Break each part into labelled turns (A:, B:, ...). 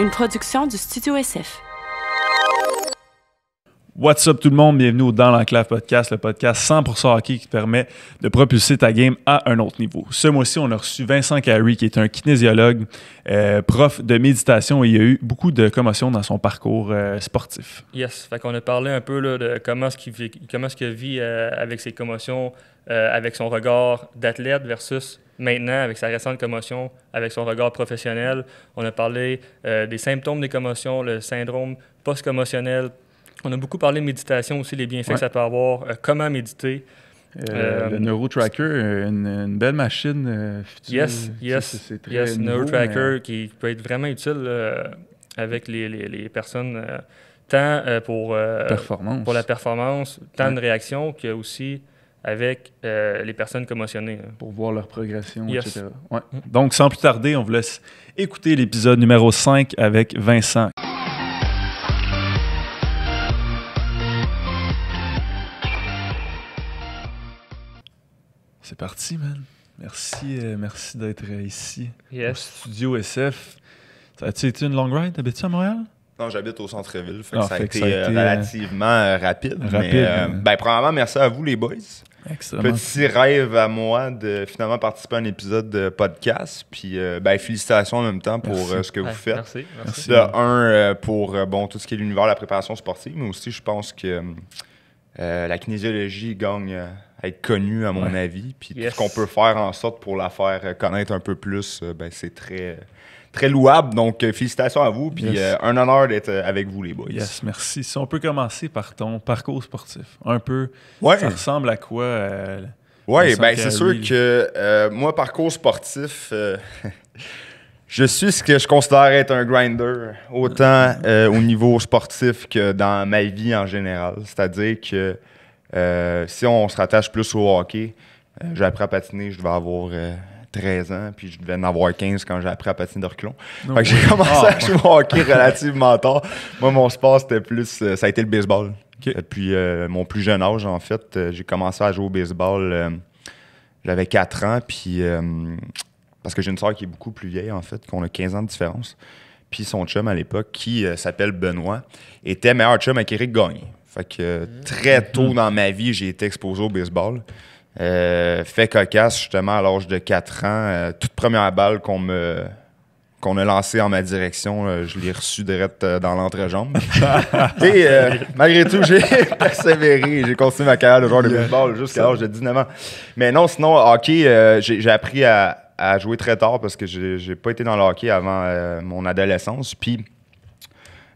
A: une production du Studio SF.
B: What's up tout le monde, bienvenue au Dans l'Enclave Podcast, le podcast 100% hockey qui te permet de propulser ta game à un autre niveau. Ce mois-ci, on a reçu Vincent Carey, qui est un kinésiologue, prof de méditation, et il y a eu beaucoup de commotions dans son parcours sportif.
C: Yes, fait qu'on a parlé un peu là, de comment est-ce qu'il vit avec ses commotions, avec son regard d'athlète versus maintenant avec sa récente commotion, avec son regard professionnel. On a parlé des symptômes des commotions, le syndrome post-commotionnel. On a beaucoup parlé de méditation aussi, les bienfaits que ça peut avoir, comment méditer.
B: Le NeuroTracker, une belle machine future.
C: C'est très nouveau, NeuroTracker qui peut être vraiment utile avec les personnes, tant pour la performance, tant de réaction que aussi avec les personnes commotionnées.
B: Pour voir leur progression, etc. Ouais. Donc, sans plus tarder, on vous laisse écouter l'épisode numéro 5 avec Vincent. C'est parti, man. Merci d'être ici au Studio SF. Ça a-tu été une long ride? T'habites-tu à Montréal?
D: Non, j'habite au centre-ville. Ça a été relativement rapide. Premièrement, merci à vous, les boys.
B: Excellent.
D: Petit rêve à moi de finalement participer à un épisode de podcast. Puis, félicitations en même temps pour ce que vous faites. Merci. Pour tout ce qui est l'univers de la préparation sportive, mais aussi, je pense que la kinésiologie gagne à être connue, à mon avis. Puis tout ce qu'on peut faire en sorte pour la faire connaître un peu plus, c'est très, très louable. Donc, félicitations à vous. Puis un honneur d'être avec vous, les boys.
B: Yes, merci. Si on peut commencer par ton parcours sportif, un peu, ça ressemble à quoi?
D: C'est sûr que moi, parcours sportif... Je suis ce que je considère être un grinder, autant au niveau sportif que dans ma vie en général. C'est-à-dire que si on se rattache plus au hockey, j'ai appris à patiner, je devais avoir 13 ans, puis je devais en avoir 15 quand j'ai appris à patiner de reculons. Fait que j'ai commencé à jouer au hockey relativement tard. Moi, mon sport, c'était plus... ça a été le baseball. Okay. Depuis mon plus jeune âge, en fait, j'ai commencé à jouer au baseball. J'avais 4 ans, puis... parce que j'ai une soeur qui est beaucoup plus vieille, en fait, qu'on a 15 ans de différence. Puis son chum, à l'époque, qui s'appelle Benoît, était meilleur chum avec Éric Gagné. Fait que très tôt dans ma vie, j'ai été exposé au baseball. Fait cocasse, justement, à l'âge de 4 ans. Toute première balle qu'on a lancée en ma direction, je l'ai reçue direct dans l'entrejambe. Et malgré tout, j'ai persévéré. J'ai continué ma carrière de joueur de baseball jusqu'à l'âge de 19 ans. Mais non, sinon, hockey, j'ai appris à jouer très tard parce que j'ai pas été dans le hockey avant mon adolescence. Puis,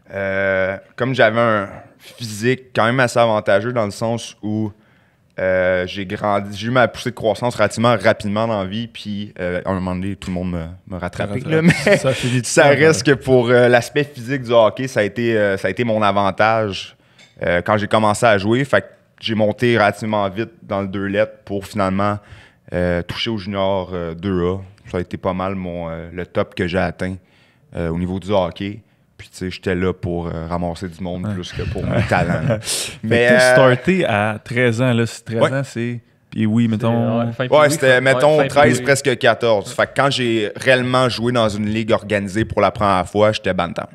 D: comme j'avais un physique quand même assez avantageux dans le sens où j'ai eu ma poussée de croissance relativement rapidement dans la vie. Puis, à un moment donné, tout le monde me rattrapait. Mais ça reste que pour l'aspect physique du hockey, ça a été mon avantage quand j'ai commencé à jouer. Fait que j'ai monté relativement vite dans le 2 lettres pour finalement... touché au junior 2A. Ça a été pas mal le top que j'ai atteint au niveau du hockey. Puis, tu sais, j'étais là pour ramasser du monde plus que pour mon talent.
B: Mais tu starté à 13 ans. Là, 13 ans, c'est... Puis oui, mettons...
D: C'était, mettons, 13, presque 14. Fait que quand j'ai réellement joué dans une ligue organisée pour la première fois, j'étais bantam.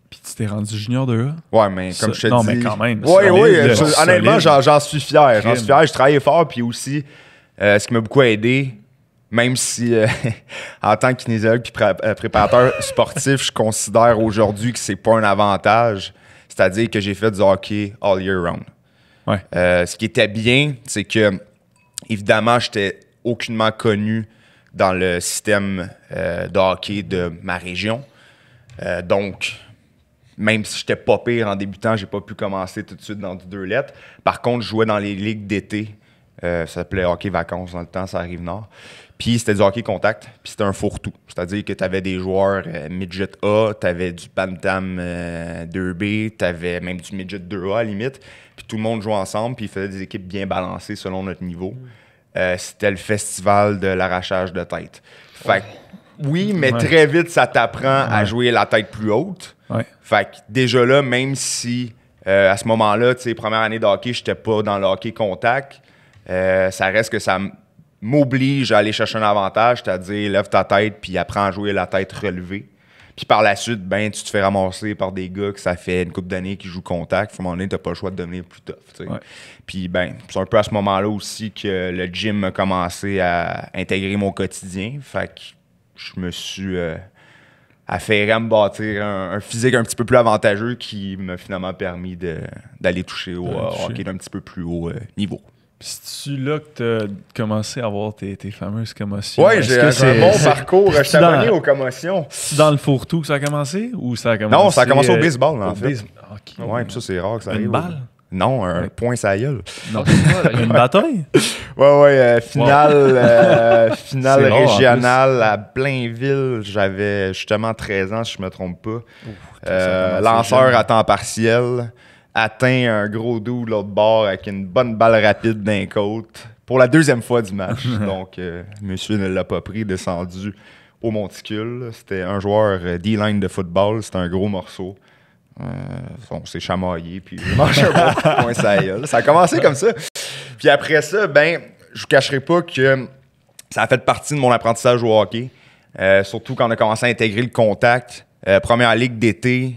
B: Puis tu t'es rendu junior 2A?
D: Ouais, mais comme je te dis...
B: Non, mais quand même.
D: Honnêtement, j'en suis fier. J'en suis fier. Je travaillais fort, puis aussi... ce qui m'a beaucoup aidé, même si en tant que kinésiologue et préparateur sportif, je considère aujourd'hui que c'est pas un avantage. C'est-à-dire que j'ai fait du hockey all year round.
B: Ouais.
D: Ce qui était bien, c'est que, évidemment, j'étais aucunement connu dans le système de hockey de ma région. Donc, même si j'étais pas pire en débutant, j'ai pas pu commencer tout de suite dans du 2 lettres. Par contre, je jouais dans les ligues d'été. Ça s'appelait hockey vacances dans le temps, ça arrive nord. Puis c'était du hockey contact, puis c'était un fourre-tout. C'est-à-dire que tu avais des joueurs midget A, tu avais du bantam 2B, tu avais même du midget 2A à la limite. Puis tout le monde jouait ensemble, puis ils faisaient des équipes bien balancées selon notre niveau. C'était le festival de l'arrachage de tête. Fait que, oui, mais très vite, ça t'apprend à jouer la tête plus haute.
B: Ouais.
D: Fait que déjà là, même si à ce moment-là, tu sais, première année de hockey, j'étais pas dans le hockey contact, ça reste que ça m'oblige à aller chercher un avantage, c'est-à-dire lève ta tête puis apprends à jouer la tête relevée. Puis par la suite, ben, tu te fais ramasser par des gars que ça fait une couple d'années qui jouent contact. À un moment donné, t'as pas le choix de devenir plus tough. Ouais. Puis ben, c'est un peu à ce moment-là aussi que le gym a commencé à intégrer mon quotidien. Fait que je me suis affairé à me bâtir un physique un petit peu plus avantageux qui m'a finalement permis d'aller toucher au hockey d'un petit peu plus haut niveau.
B: C'est-tu là que tu as commencé à avoir tes fameuses commotions?
D: Oui, j'ai un bon parcours. Je suis abonné aux commotions.
B: C'est dans le fourre-tout que ça a commencé ou ça a commencé?
D: Non, ça a commencé au baseball, en fait.
B: Okay.
D: Oui, puis ça, c'est rare que ça arrive.
B: Une balle?
D: Non, un point sa gueule.
B: Non. Une bataille?
D: Ouais, finale régionale à Blainville. J'avais justement 13 ans, si je me trompe pas. Lanceur à temps partiel. Atteint un gros doux de l'autre bord avec une bonne balle rapide d'un côte pour la deuxième fois du match. Donc, monsieur ne l'a pas pris, descendu au monticule. C'était un joueur D-line de football. C'était un gros morceau. On s'est chamaillé, puis je mange un bon point sa gueule. Ça a commencé comme ça. Puis après ça, ben, je vous cacherai pas que ça a fait partie de mon apprentissage au hockey. Surtout quand on a commencé à intégrer le contact. Première ligue d'été,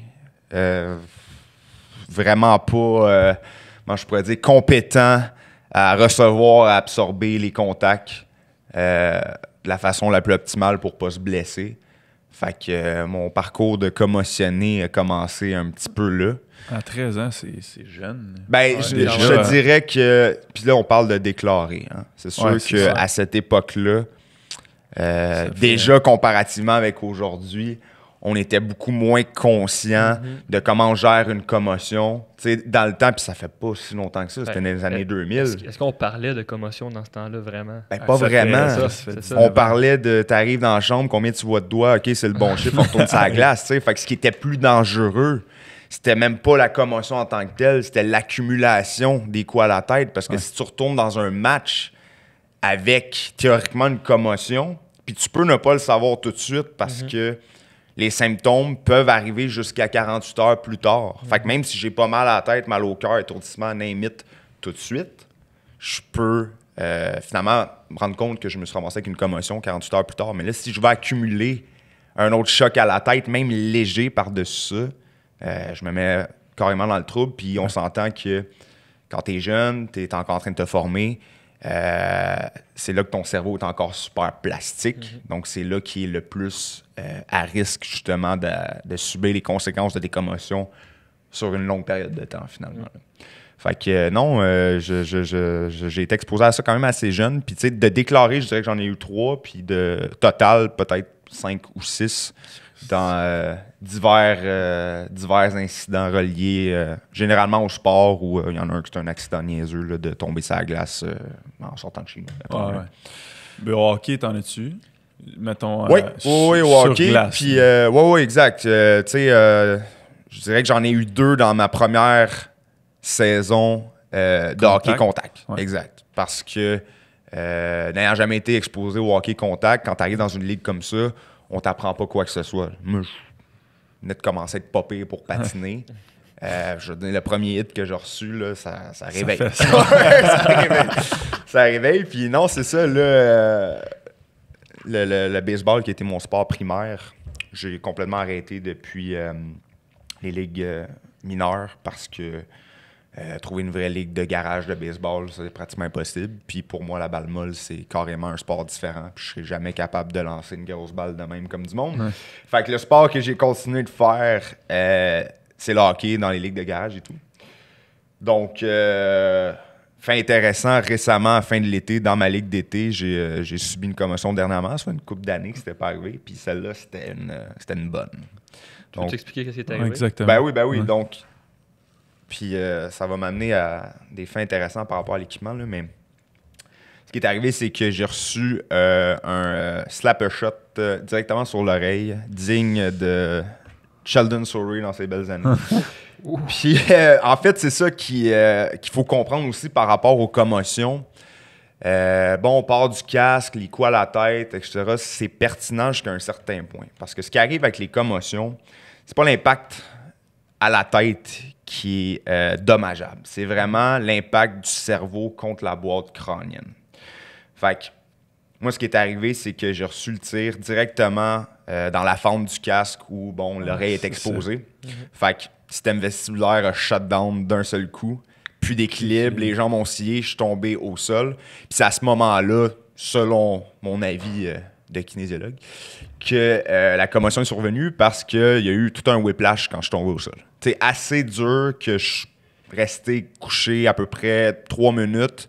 D: vraiment pas, comment je pourrais dire, compétent à recevoir, à absorber les contacts de la façon la plus optimale pour pas se blesser. Fait que mon parcours de commotionné a commencé un petit peu là.
B: À 13 ans, c'est jeune.
D: Ben,
B: ouais,
D: je dirais que... Puis là, on parle de déclaré. Hein. C'est sûr qu'à cette époque-là, déjà comparativement avec aujourd'hui, on était beaucoup moins conscient de comment on gère une commotion. Tu sais, dans le temps, puis ça fait pas si longtemps que ça, c'était dans les années 2000.
C: Est-ce qu'on parlait de commotion dans ce temps-là, vraiment?
D: Ben, pas vraiment. On parlait de t'arrives dans la chambre, combien tu vois de doigts, OK, c'est le bon chiffre, on retourne sur la glace. T'sais. Fait que ce qui était plus dangereux, c'était même pas la commotion en tant que telle, c'était l'accumulation des coups à la tête. Parce que si tu retournes dans un match avec, théoriquement, une commotion, puis tu peux ne pas le savoir tout de suite parce que les symptômes peuvent arriver jusqu'à 48 heures plus tard. Fait que même si j'ai pas mal à la tête, mal au cœur, étourdissement, name it, tout de suite, je peux finalement me rendre compte que je me suis ramassé avec une commotion 48 heures plus tard. Mais là, si je vais accumuler un autre choc à la tête, même léger par-dessus ça, je me mets carrément dans le trouble. Puis on s'entend que quand tu es jeune, tu es encore en train de te former, c'est là que ton cerveau est encore super plastique. Donc, c'est là qu'il est le plus à risque, justement, de subir les conséquences de tes commotions sur une longue période de temps, finalement. Fait que non, j'ai été exposé à ça quand même assez jeune. Puis, tu sais, de déclarer, je dirais que j'en ai eu 3. Puis, de total, peut-être 5 ou 6 dans divers incidents reliés généralement au sport où il y en a un qui est un accident niaiseux là, de tomber sur la glace en sortant de chez nous.
B: Mais au hockey, t'en as-tu? Mettons,
D: oui, au hockey. Puis, oui, exact. Tu sais, je dirais que j'en ai eu 2 dans ma première saison de hockey contact. Ouais. Exact. Parce que n'ayant jamais été exposé au hockey contact, quand tu arrives dans une ligue comme ça, on t'apprend pas quoi que ce soit. Moi, je venais de commencer à être pas pire pour patiner. Je veux dire, le premier hit que j'ai reçu, là, ça réveille. Ça réveille. Puis non, c'est ça, là, le baseball qui était mon sport primaire, j'ai complètement arrêté depuis les ligues mineures parce que trouver une vraie ligue de garage de baseball, c'est pratiquement impossible. Puis pour moi, la balle molle, c'est carrément un sport différent. Puis je serais jamais capable de lancer une grosse balle de même comme du monde. Ouais. Fait que le sport que j'ai continué de faire, c'est le hockey dans les ligues de garage et tout. Donc, fait intéressant, récemment, à fin de l'été, dans ma ligue d'été, j'ai subi une commotion dernièrement. Ça fait une couple d'années que c'était pas arrivé. Puis celle-là, c'était une bonne.
C: Tu peux t'expliquer ce qui est arrivé?
B: Exactement.
D: Ben oui. Ouais. Donc, puis ça va m'amener à des faits intéressants par rapport à l'équipement, là, mais ce qui est arrivé, c'est que j'ai reçu un slapper shot directement sur l'oreille, digne de Sheldon Sourie dans ses belles années. Puis en fait, c'est ça qu'il faut comprendre aussi par rapport aux commotions. On part du casque, les coups à la tête, etc. C'est pertinent jusqu'à un certain point. Parce que ce qui arrive avec les commotions, c'est pas l'impact à la tête qui est dommageable. C'est vraiment l'impact du cerveau contre la boîte crânienne. Fait que, moi, ce qui est arrivé, c'est que j'ai reçu le tir directement dans la fente du casque où bon, l'oreille est exposée. Fait que le système vestibulaire a shut down d'un seul coup. Plus d'équilibre, les jambes ont scié, je suis tombé au sol. Puis c'est à ce moment-là, selon mon avis de kinésiologue, que la commotion est survenue parce qu'il y a eu tout un whiplash quand je suis tombé au sol. C'est assez dur que je suis resté couché à peu près 3 minutes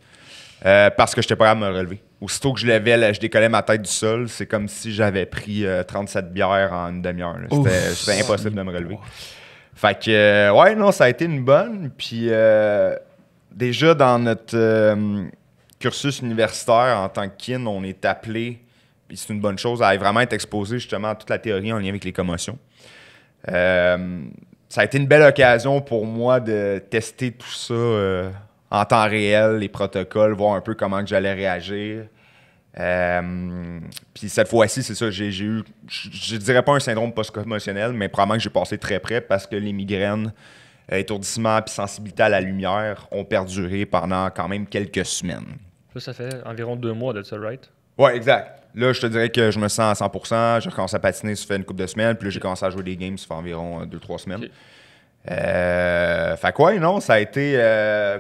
D: parce que je n'étais pas capable de me relever. Aussitôt que je décollais ma tête du sol, c'est comme si j'avais pris 37 bières en une demi-heure. C'était impossible de me relever. Fait que, ouais, non, ça a été une bonne. Puis déjà, dans notre cursus universitaire en tant que kin, on est appelé, puis c'est une bonne chose, à vraiment être exposé justement à toute la théorie en lien avec les commotions. Ça a été une belle occasion pour moi de tester tout ça en temps réel, les protocoles, voir un peu comment que j'allais réagir. Puis cette fois-ci, c'est ça, j'ai eu, je dirais pas un syndrome post-commotionnel, mais probablement que j'ai passé très près parce que les migraines, étourdissement et sensibilité à la lumière ont perduré pendant quand même quelques semaines.
C: Ça fait environ 2 mois de ça, right?
D: Ouais, exact. Là, je te dirais que je me sens à 100%. J'ai recommencé à patiner, ça fait une couple de semaines. Puis là, j'ai commencé à jouer des games, ça fait environ 2-3 semaines. Okay. Fait que ouais, non, ça a été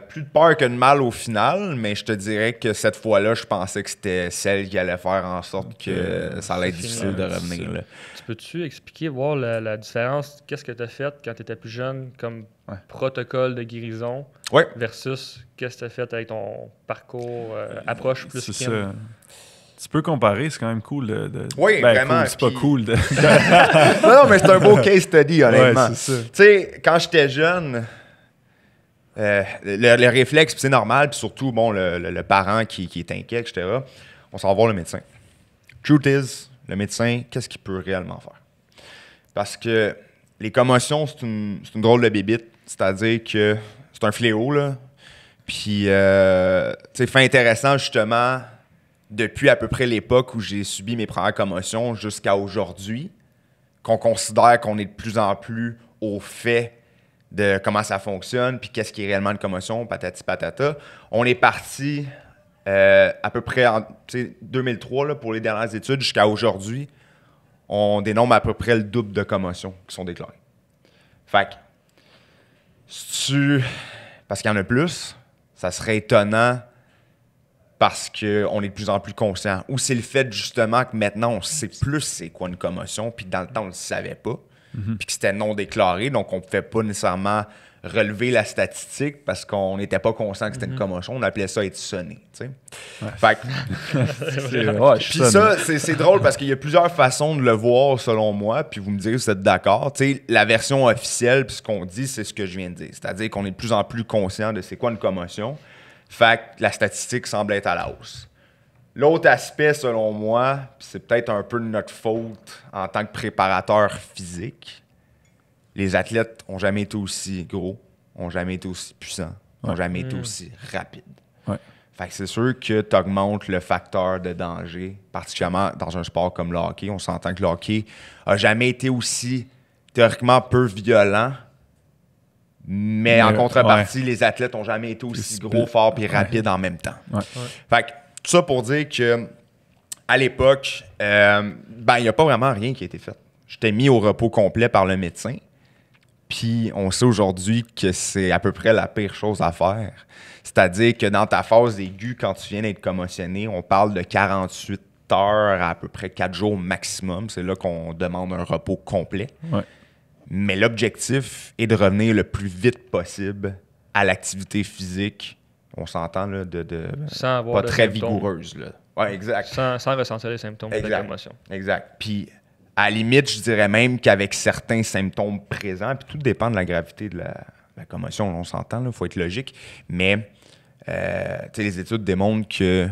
D: plus de peur que de mal au final, mais je te dirais que cette fois-là, je pensais que c'était celle qui allait faire en sorte que ça allait être difficile de revenir. Là.
C: Tu peux-tu expliquer, voir la différence, qu'est-ce que tu as fait quand tu étais plus jeune comme protocole de guérison versus qu'est-ce que tu as fait avec ton parcours, approche plus
B: c'est ça. Tu peux comparer, c'est quand même cool
D: oui, vraiment.
B: Cool, c'est pas cool de...
D: non, mais c'est un beau case study, honnêtement.
B: Ouais, c'est ça.
D: Tu sais, quand j'étais jeune, le réflexe, c'est normal, puis surtout, bon, le parent qui est inquiet, etc., on s'en va voir le médecin. Truth is, le médecin, qu'est-ce qu'il peut réellement faire? Parce que les commotions, c'est une drôle de bébite, c'est-à-dire que c'est un fléau, là. Puis, tu sais, fait intéressant, justement... depuis à peu près l'époque où j'ai subi mes premières commotions jusqu'à aujourd'hui, qu'on considère qu'on est de plus en plus au fait de comment ça fonctionne, puis qu'est-ce qui est réellement une commotion, patati patata. On est parti à peu près en 2003 là, pour les dernières études, jusqu'à aujourd'hui, on dénombre à peu près le double de commotions qui sont déclarées. Fait que, parce qu'il y en a plus, ça serait étonnant parce qu'on est de plus en plus conscient. Ou c'est le fait, justement, que maintenant, on sait plus c'est quoi une commotion, puis dans le temps, on ne le savait pas, puis que c'était non déclaré, donc on ne pouvait pas nécessairement relever la statistique parce qu'on n'était pas conscient que c'était une commotion. On appelait ça être sonné, tu sais. Fait que... puis ça, c'est drôle parce qu'il y a plusieurs façons de le voir, selon moi, puis vous me direz si vous êtes d'accord. Tu sais, la version officielle, puis ce qu'on dit, c'est ce que je viens de dire. C'est-à-dire qu'on est de plus en plus conscient de c'est quoi une commotion. Fait que la statistique semble être à la hausse. L'autre aspect, selon moi, puis c'est peut-être un peu de notre faute en tant que préparateur physique, les athlètes n'ont jamais été aussi gros, n'ont jamais été aussi puissants, n'ont jamais été aussi rapides.
B: Ouais.
D: Fait que c'est sûr que tu augmentes le facteur de danger, particulièrement dans un sport comme le hockey. On s'entend que le hockey n'a jamais été aussi théoriquement peu violent. Mais en contrepartie, les athlètes n'ont jamais été aussi gros, forts et rapides en même temps. Fait que tout ça pour dire que à l'époque, il n'y a pas vraiment rien qui a été fait. J'étais mis au repos complet par le médecin. Puis on sait aujourd'hui que c'est à peu près la pire chose à faire. C'est-à-dire que dans ta phase aiguë, quand tu viens d'être commotionné, on parle de 48 heures à peu près 4 jours maximum. C'est là qu'on demande un repos complet.
B: Ouais.
D: Mais l'objectif est de revenir le plus vite possible à l'activité physique. On s'entend là,
C: sans avoir
D: pas très vigoureuse. Là. Ouais, exact.
C: Sans ressentir les symptômes de la commotion.
D: Exact. Puis, à la limite, je dirais même qu'avec certains symptômes présents, puis tout dépend de la gravité de la commotion, on s'entend, il faut être logique, mais les études démontrent qu'une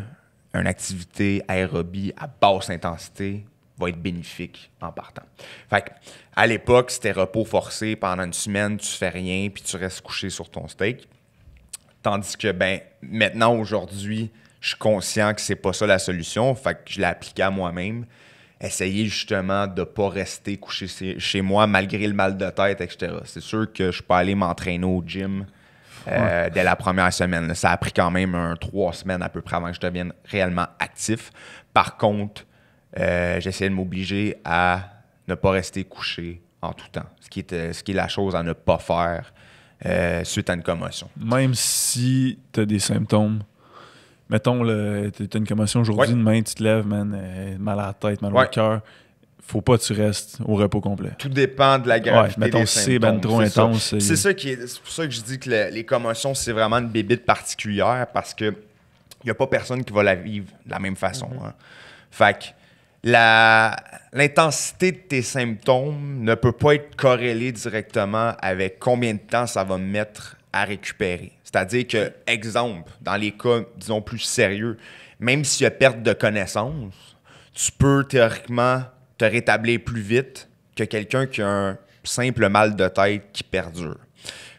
D: activité aérobie à basse intensité va être bénéfique en partant. Fait à l'époque, c'était repos forcé. Pendant une semaine, tu fais rien puis tu restes couché sur ton steak. Tandis que, maintenant, aujourd'hui, je suis conscient que c'est pas ça la solution. Fait que je l'ai appliqué à moi-même. Essayer justement de pas rester couché chez moi malgré le mal de tête, etc. C'est sûr que je peux aller m'entraîner au gym dès la première semaine. Là. Ça a pris quand même 3 semaines à peu près avant que je devienne réellement actif. Par contre, j'essayais de m'obliger à ne pas rester couché en tout temps, ce qui est la chose à ne pas faire suite à une commotion.
B: Même si tu as des symptômes, mettons, tu as une commotion aujourd'hui, demain, tu te lèves, man, mal à la tête, mal au cœur, faut pas que tu restes au repos complet.
D: Tout dépend de la gravité
B: mettons,
D: des
B: symptômes.
D: C'est
B: trop intense.
D: C'est pour ça que je dis que les commotions, c'est vraiment une bébite particulière parce que il n'y a pas personne qui va la vivre de la même façon. Hein. Fait que l'intensité de tes symptômes ne peut pas être corrélée directement avec combien de temps ça va me mettre à récupérer. C'est-à-dire que, exemple, dans les cas, disons, plus sérieux, même s'il y a perte de connaissance, tu peux théoriquement te rétablir plus vite que quelqu'un qui a un simple mal de tête qui perdure.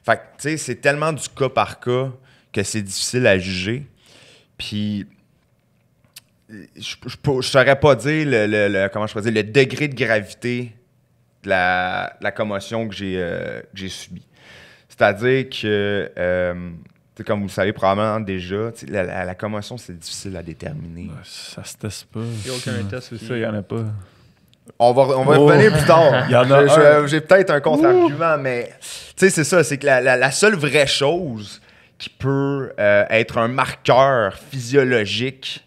D: Fait que, tu sais, c'est tellement du cas par cas que c'est difficile à juger. Puis, je ne saurais pas dire comment je pourrais dire, le degré de gravité de la commotion que j'ai subie. C'est-à-dire que, comme vous le savez probablement déjà, la commotion, c'est difficile à déterminer.
B: Ça se teste pas.
C: Il n'y a aucun test.
B: C'est ça, il n'y en a pas.
D: On va revenir plus tard.
B: Il y en a
D: j'ai peut-être un contre-argument, mais c'est ça, c'est que la seule vraie chose qui peut être un marqueur physiologique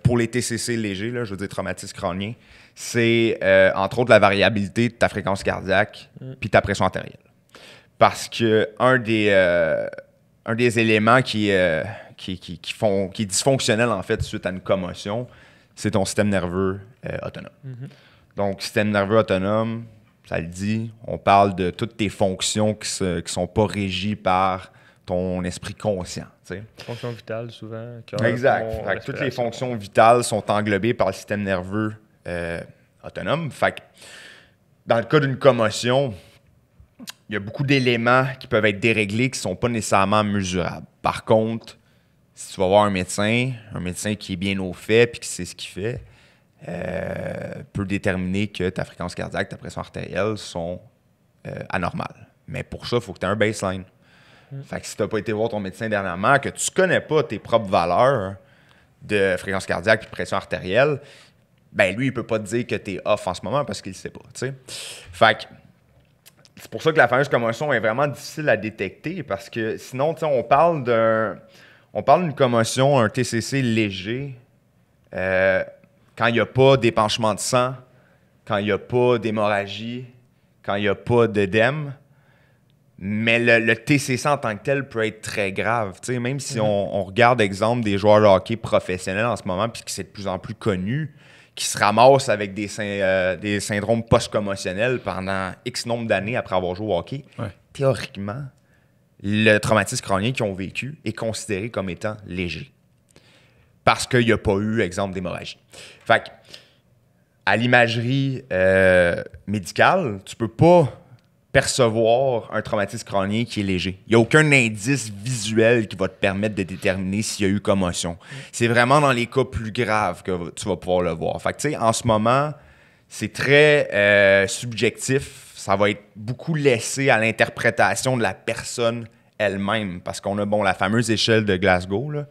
D: pour les TCC légers, là, je veux dire traumatisme crânien, c'est entre autres la variabilité de ta fréquence cardiaque puis ta pression artérielle. Parce que un des éléments qui est dysfonctionnel en fait suite à une commotion, c'est ton système nerveux autonome. Donc, système nerveux autonome, ça le dit, on parle de toutes tes fonctions qui ne sont pas régies par ton esprit conscient. T'sais.
C: Fonctions vitales, souvent.
D: Exact. Fait que toutes les fonctions vitales sont englobées par le système nerveux autonome. Fait que dans le cas d'une commotion, il y a beaucoup d'éléments qui peuvent être déréglés qui ne sont pas nécessairement mesurables. Par contre, si tu vas voir un médecin qui est bien au fait et qui sait ce qu'il fait, peut déterminer que ta fréquence cardiaque, ta pression artérielle sont anormales. Mais pour ça, il faut que tu aies un baseline. Fait que si tu n'as pas été voir ton médecin dernièrement, que tu ne connais pas tes propres valeurs de fréquence cardiaque et de pression artérielle, ben lui, il ne peut pas te dire que tu es off en ce moment parce qu'il ne sait pas. T'sais. Fait que c'est pour ça que la fameuse commotion est vraiment difficile à détecter parce que sinon, on parle d'une commotion, un TCC léger, quand il n'y a pas d'épanchement de sang, quand il n'y a pas d'hémorragie, quand il n'y a pas d'œdème. Mais le TCC en tant que tel peut être très grave. T'sais, même si on regarde, exemple, des joueurs de hockey professionnels en ce moment, puis que c'est de plus en plus connu, qui se ramassent avec des syndromes post-commotionnels pendant X nombre d'années après avoir joué au hockey, théoriquement, le traumatisme crânien qu'ils ont vécu est considéré comme étant léger. Parce qu'il n'y a pas eu, exemple, d'hémorragie. Fait que, à l'imagerie médicale, tu peux pas percevoir un traumatisme crânien qui est léger. Il n'y a aucun indice visuel qui va te permettre de déterminer s'il y a eu commotion. C'est vraiment dans les cas plus graves que tu vas pouvoir le voir. Fait que, tu sais, en ce moment, c'est très subjectif. Ça va être beaucoup laissé à l'interprétation de la personne elle-même. Parce qu'on a, la fameuse échelle de Glasgow, là,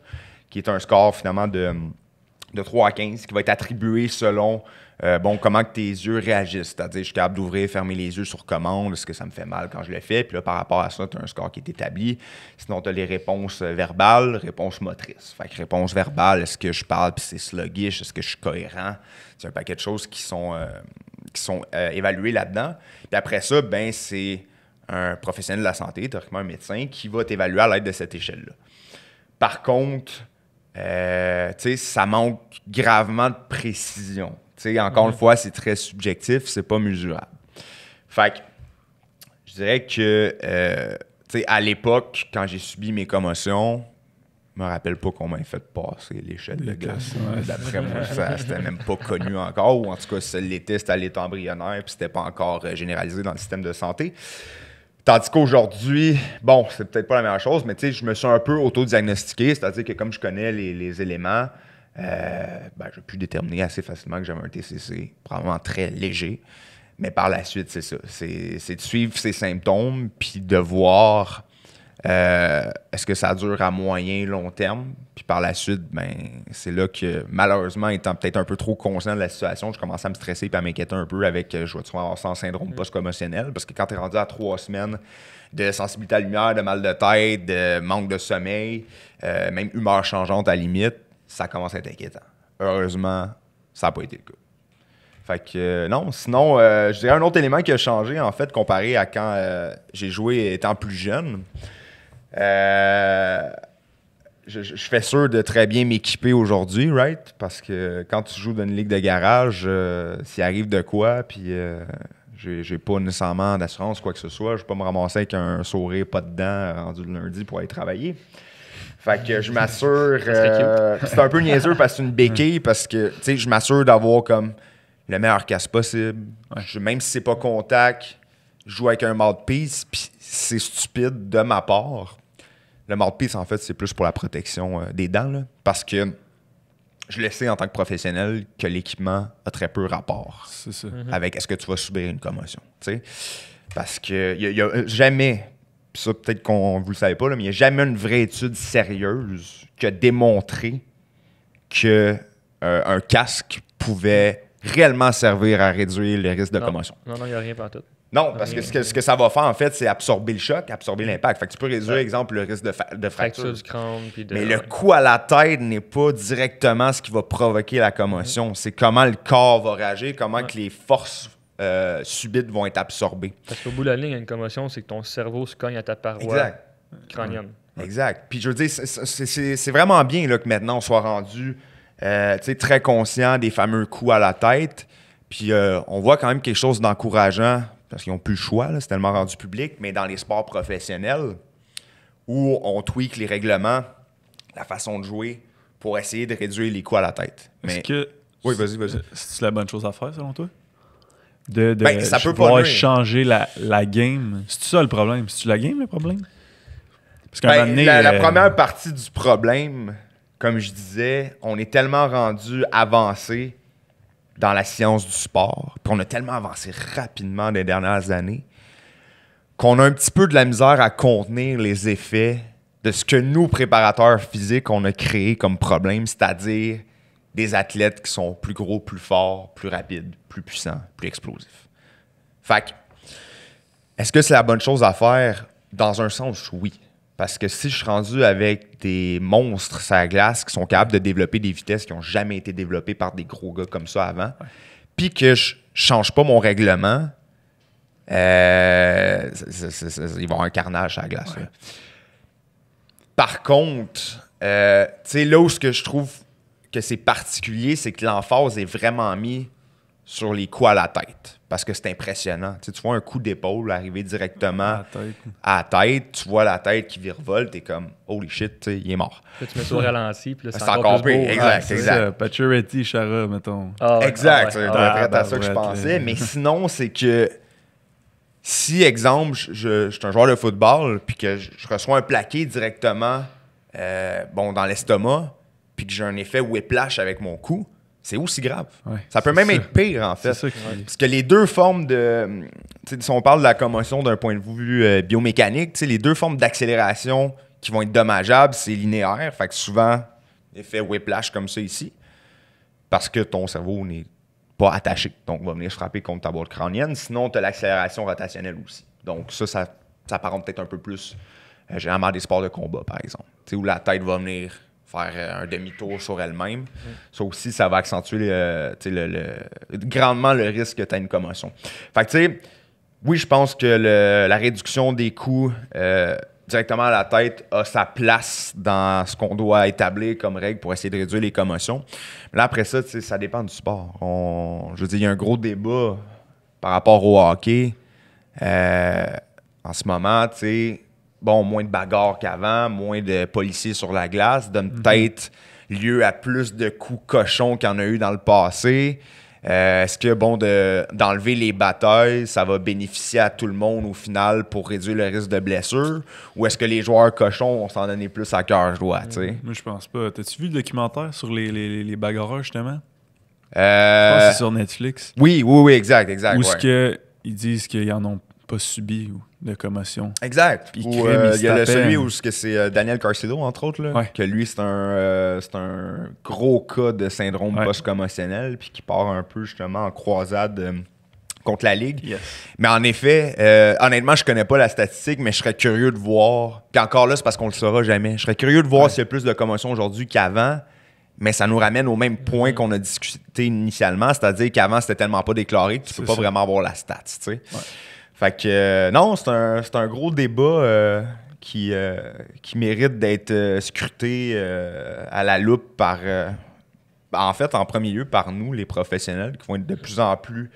D: qui est un score, finalement, de 3 à 15, qui va être attribué selon comment que tes yeux réagissent. C'est-à-dire, je suis capable d'ouvrir, fermer les yeux sur commande. Est-ce que ça me fait mal quand je le fais? Puis là, par rapport à ça, tu as un score qui est établi. Sinon, tu as les réponses verbales, réponses motrices. Fait que réponse verbale, est-ce que je parle puis c'est sluggish? Est-ce que je suis cohérent? C'est un paquet de choses qui sont évaluées là-dedans. Puis après ça, c'est un professionnel de la santé, théoriquement un médecin, qui va t'évaluer à l'aide de cette échelle-là. Par contre, ça manque gravement de précision. Encore une fois, c'est très subjectif, c'est pas mesurable. Fait que, je dirais que, à l'époque, quand j'ai subi mes commotions, je me rappelle pas qu'on m'ait fait passer l'échelle de glace. D'après moi, c'était même pas connu encore, ou en tout cas, si ça l'était, c'était à l'état embryonnaire, puis c'était pas encore généralisé dans le système de santé. Tandis qu'aujourd'hui, c'est peut-être pas la meilleure chose, mais je me suis un peu auto-diagnostiqué, c'est-à-dire que comme je connais les éléments, j'ai pu déterminer assez facilement que j'avais un TCC, probablement très léger. Mais par la suite, c'est ça. C'est de suivre ses symptômes puis de voir Est-ce que ça dure à moyen, long terme? Puis par la suite, c'est là que, malheureusement, étant peut-être un peu trop conscient de la situation, je commençais à me stresser et à m'inquiéter un peu avec, je vais avoir ça en syndrome post-commotionnel. Parce que quand tu es rendu à 3 semaines de sensibilité à la lumière, de mal de tête, de manque de sommeil, même humeur changeante à la limite, ça commence à être inquiétant. Heureusement, ça n'a pas été le cas. Fait que non, sinon, je dirais un autre élément qui a changé, en fait, comparé à quand j'ai joué étant plus jeune. Je fais sûr de très bien m'équiper aujourd'hui, right? Parce que quand tu joues dans une ligue de garage, s'il arrive de quoi, puis j'ai pas nécessairement d'assurance, quoi que ce soit, je vais pas me ramasser avec un sourire pas dedans rendu le lundi pour aller travailler. Fait que je m'assure... c'est un peu niaiseux parce que c'est une béquille, parce que, tu sais, je m'assure d'avoir comme le meilleur casque possible. Ouais. Même si c'est pas contact, je joue avec un mouthpiece, puis c'est stupide de ma part. Le mouthpiece, en fait, c'est plus pour la protection des dents, là, parce que je le sais en tant que professionnel que l'équipement a très peu rapport avec est-ce que tu vas subir une commotion. T'sais? Parce qu'il n'y a jamais, puis ça peut-être qu'on vous le savez pas, là, mais il n'y a jamais une vraie étude sérieuse qui a démontré qu'un casque pouvait réellement servir à réduire le risque de commotion.
C: Non, il n'y a rien partout.
D: Non, parce que ce que ça va faire, en fait, c'est absorber le choc, absorber l'impact. Fait que tu peux réduire, exemple, le risque de fracture.
C: Du crâne,
D: mais le coup à la tête n'est pas directement ce qui va provoquer la commotion. C'est comment le corps va réagir, comment que les forces subites vont être absorbées.
C: Parce qu'au bout de la ligne, une commotion, c'est que ton cerveau se cogne à ta paroi crânienne.
D: Exact. Puis je veux dire, c'est vraiment bien là, que maintenant on soit rendu très conscient des fameux coups à la tête. Puis on voit quand même quelque chose d'encourageant. Parce qu'ils n'ont plus le choix, là, c'est tellement rendu public, mais dans les sports professionnels, où on tweak les règlements, la façon de jouer, pour essayer de réduire les coups à la tête.
B: Est-ce que
D: oui, vas-y.
B: C'est la bonne chose à faire, selon toi?
D: Ça peut
B: pouvoir
D: pas
B: changer la game. C'est ça le problème? C'est-tu la game, le problème? Parce qu'à un moment donné,
D: la première partie du problème, comme je disais, on est tellement rendu avancé dans la science du sport, puis on a tellement avancé rapidement dans les dernières années qu'on a un petit peu de la misère à contenir les effets de ce que nous, préparateurs physiques, on a créé comme problème, c'est-à-dire des athlètes qui sont plus gros, plus forts, plus rapides, plus puissants, plus explosifs. Fait que, est-ce que c'est la bonne chose à faire? Dans un sens, oui. Parce que si je suis rendu avec des monstres sur la glace qui sont capables de développer des vitesses qui n'ont jamais été développées par des gros gars comme ça avant, puis que je change pas mon règlement, il va y avoir un carnage sur la glace. Ouais. Par contre, là où je trouve que c'est particulier, c'est que l'emphase est vraiment mis sur les coups à la tête. Parce que c'est impressionnant. Tu vois un coup d'épaule arriver directement à la tête. Tu vois la tête qui virevolte. T'es comme, holy shit, il est mort.
C: Là, tu mets ça au ralenti. Puis là,
D: c'est encore plus beau. Exact.
B: Pacioretty, Chara, mettons.
D: Exact. C'est à ça que je pensais. Mais sinon, c'est que si, exemple, je suis un joueur de football puis que je reçois un plaqué directement dans l'estomac puis que j'ai un effet whiplash avec mon cou, c'est aussi grave. Ouais, ça peut même être pire, en fait. Parce que les deux formes de... Si on parle de la commotion d'un point de vue biomécanique, les deux formes d'accélération qui vont être dommageables, c'est linéaire. Fait que souvent, effet whiplash comme ça ici, parce que ton cerveau n'est pas attaché. Donc, va venir se frapper contre ta boîte crânienne. Sinon, tu as l'accélération rotationnelle aussi. Donc, ça apparente peut-être un peu plus, généralement, des sports de combat, par exemple. Où la tête va venir faire un demi-tour sur elle-même. Ça aussi, ça va accentuer grandement le risque que tu aies une commotion. Fait que, tu sais, oui, je pense que la réduction des coups directement à la tête a sa place dans ce qu'on doit établir comme règle pour essayer de réduire les commotions. Mais là, après ça, ça dépend du sport. Je veux dire, il y a un gros débat par rapport au hockey. En ce moment, tu sais, moins de bagarres qu'avant, moins de policiers sur la glace, donne peut-être lieu à plus de coups cochons qu'il y en a eu dans le passé. Est-ce que, d'enlever les batailles, ça va bénéficier à tout le monde au final pour réduire le risque de blessure? Ou est-ce que les joueurs cochons vont s'en donner plus à cœur joie, tu sais?
B: Moi, je pense pas. T'as-tu vu le documentaire sur les bagarreurs, justement? Je pense que c'est sur Netflix.
D: Oui, exact.
B: Où est-ce qu'ils disent qu'ils en ont pas subi ou de commotion.
D: Exact.
B: Puis
D: Ou,
B: crime,
D: il y a celui
B: où
D: où c'est Daniel Carcedo, entre autres, là,
B: Ouais.
D: que lui, c'est un gros cas de syndrome post-commotionnel, puis qui part un peu justement en croisade contre la Ligue.
B: Yes.
D: Mais en effet, honnêtement, je connais pas la statistique, mais je serais curieux de voir. Puis encore là, c'est parce qu'on le saura jamais. Je serais curieux de voir s'il y a plus de commotion aujourd'hui qu'avant. Mais ça nous ramène au même point qu'on a discuté initialement, c'est-à-dire qu'avant, c'était tellement pas déclaré que tu peux pas vraiment avoir la stat, tu sais. Ouais. Fait que, non, c'est un gros débat qui mérite d'être scruté à la loupe par, en fait, en premier lieu, par nous, les professionnels, qui vont être de plus en plus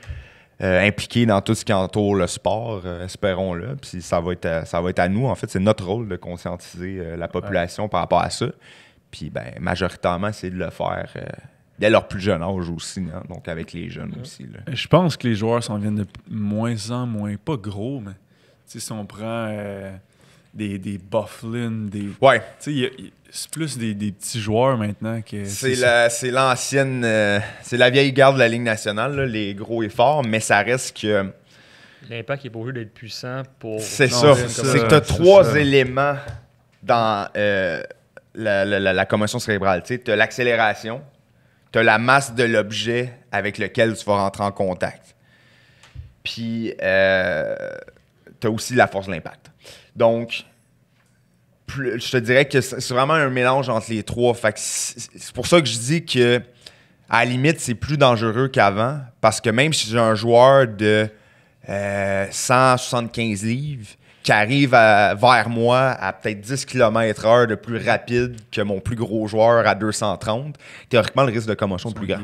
D: impliqués dans tout ce qui entoure le sport, espérons-le. Puis ça va être à nous, en fait, c'est notre rôle de conscientiser la population par rapport à ça. Puis, majoritairement, c'est de le faire dès leur plus jeune âge aussi, hein? Donc avec les jeunes aussi. Là.
B: Je pense que les joueurs s'en viennent de moins en moins, pas gros, mais si on prend des Bufflin,
D: ouais.
B: C'est plus des petits joueurs maintenant.
D: C'est l'ancienne, c'est la vieille garde de la Ligue nationale, là, les gros et forts, mais ça reste que...
C: L'impact est pas obligé d'être puissant pour...
D: C'est ça. C'est que tu as trois éléments dans... la commotion cérébrale. Tu as l'accélération, tu as la masse de l'objet avec lequel tu vas rentrer en contact. Puis, tu as aussi la force de l'impact. Donc, je te dirais que c'est vraiment un mélange entre les trois. Fait que c'est pour ça que je dis que, à la limite, c'est plus dangereux qu'avant. Parce que même si j'ai un joueur de 175 livres, qui arrive vers moi à peut-être 10 km/h de plus rapide que mon plus gros joueur à 230, théoriquement, le risque de commotion est plus grand.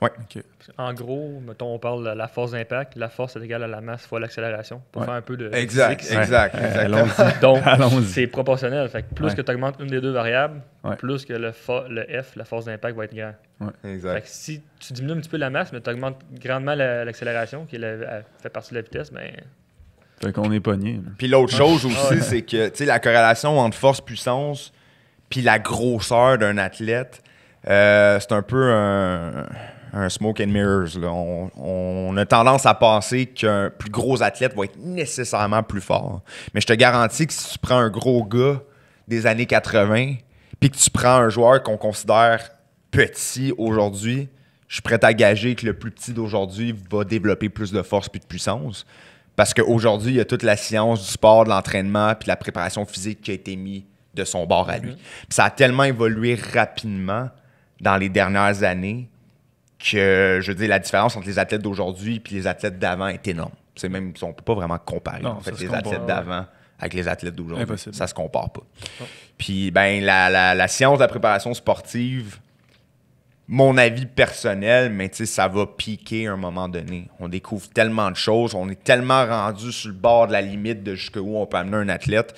D: Ouais.
B: Okay.
C: En gros, mettons, on parle de la force d'impact. La force est égale à la masse fois l'accélération. Pour faire un peu de
D: exact.
C: Donc, c'est proportionnel. Fait que plus que tu augmentes une des deux variables, plus que le F, la force d'impact, va être grand.
D: Ouais. Exact.
C: Fait que si tu diminues un petit peu la masse, mais tu augmentes grandement l'accélération, qui fait partie de la vitesse,
B: fait qu'on est pogné.
D: Puis l'autre chose aussi, c'est que la corrélation entre force-puissance puis la grosseur d'un athlète, c'est un peu un smoke and mirrors. Là. On a tendance à penser qu'un plus gros athlète va être nécessairement plus fort. Mais je te garantis que si tu prends un gros gars des années 80 puis que tu prends un joueur qu'on considère petit aujourd'hui, je suis prêt à gager que le plus petit d'aujourd'hui va développer plus de force puis de puissance. Parce qu'aujourd'hui, il y a toute la science du sport, de l'entraînement puis de la préparation physique qui a été mise de son bord à lui. Puis ça a tellement évolué rapidement dans les dernières années que, je veux dire, la différence entre les athlètes d'aujourd'hui et les athlètes d'avant est énorme. C'est même, on ne peut pas vraiment comparer les athlètes d'avant avec les athlètes d'aujourd'hui.
B: Impossible.
D: Ça se compare pas. Puis, la science de la préparation sportive, mon avis personnel, mais tu sais, ça va piquer à un moment donné. On découvre tellement de choses, on est tellement rendu sur le bord de la limite de jusqu'où on peut amener un athlète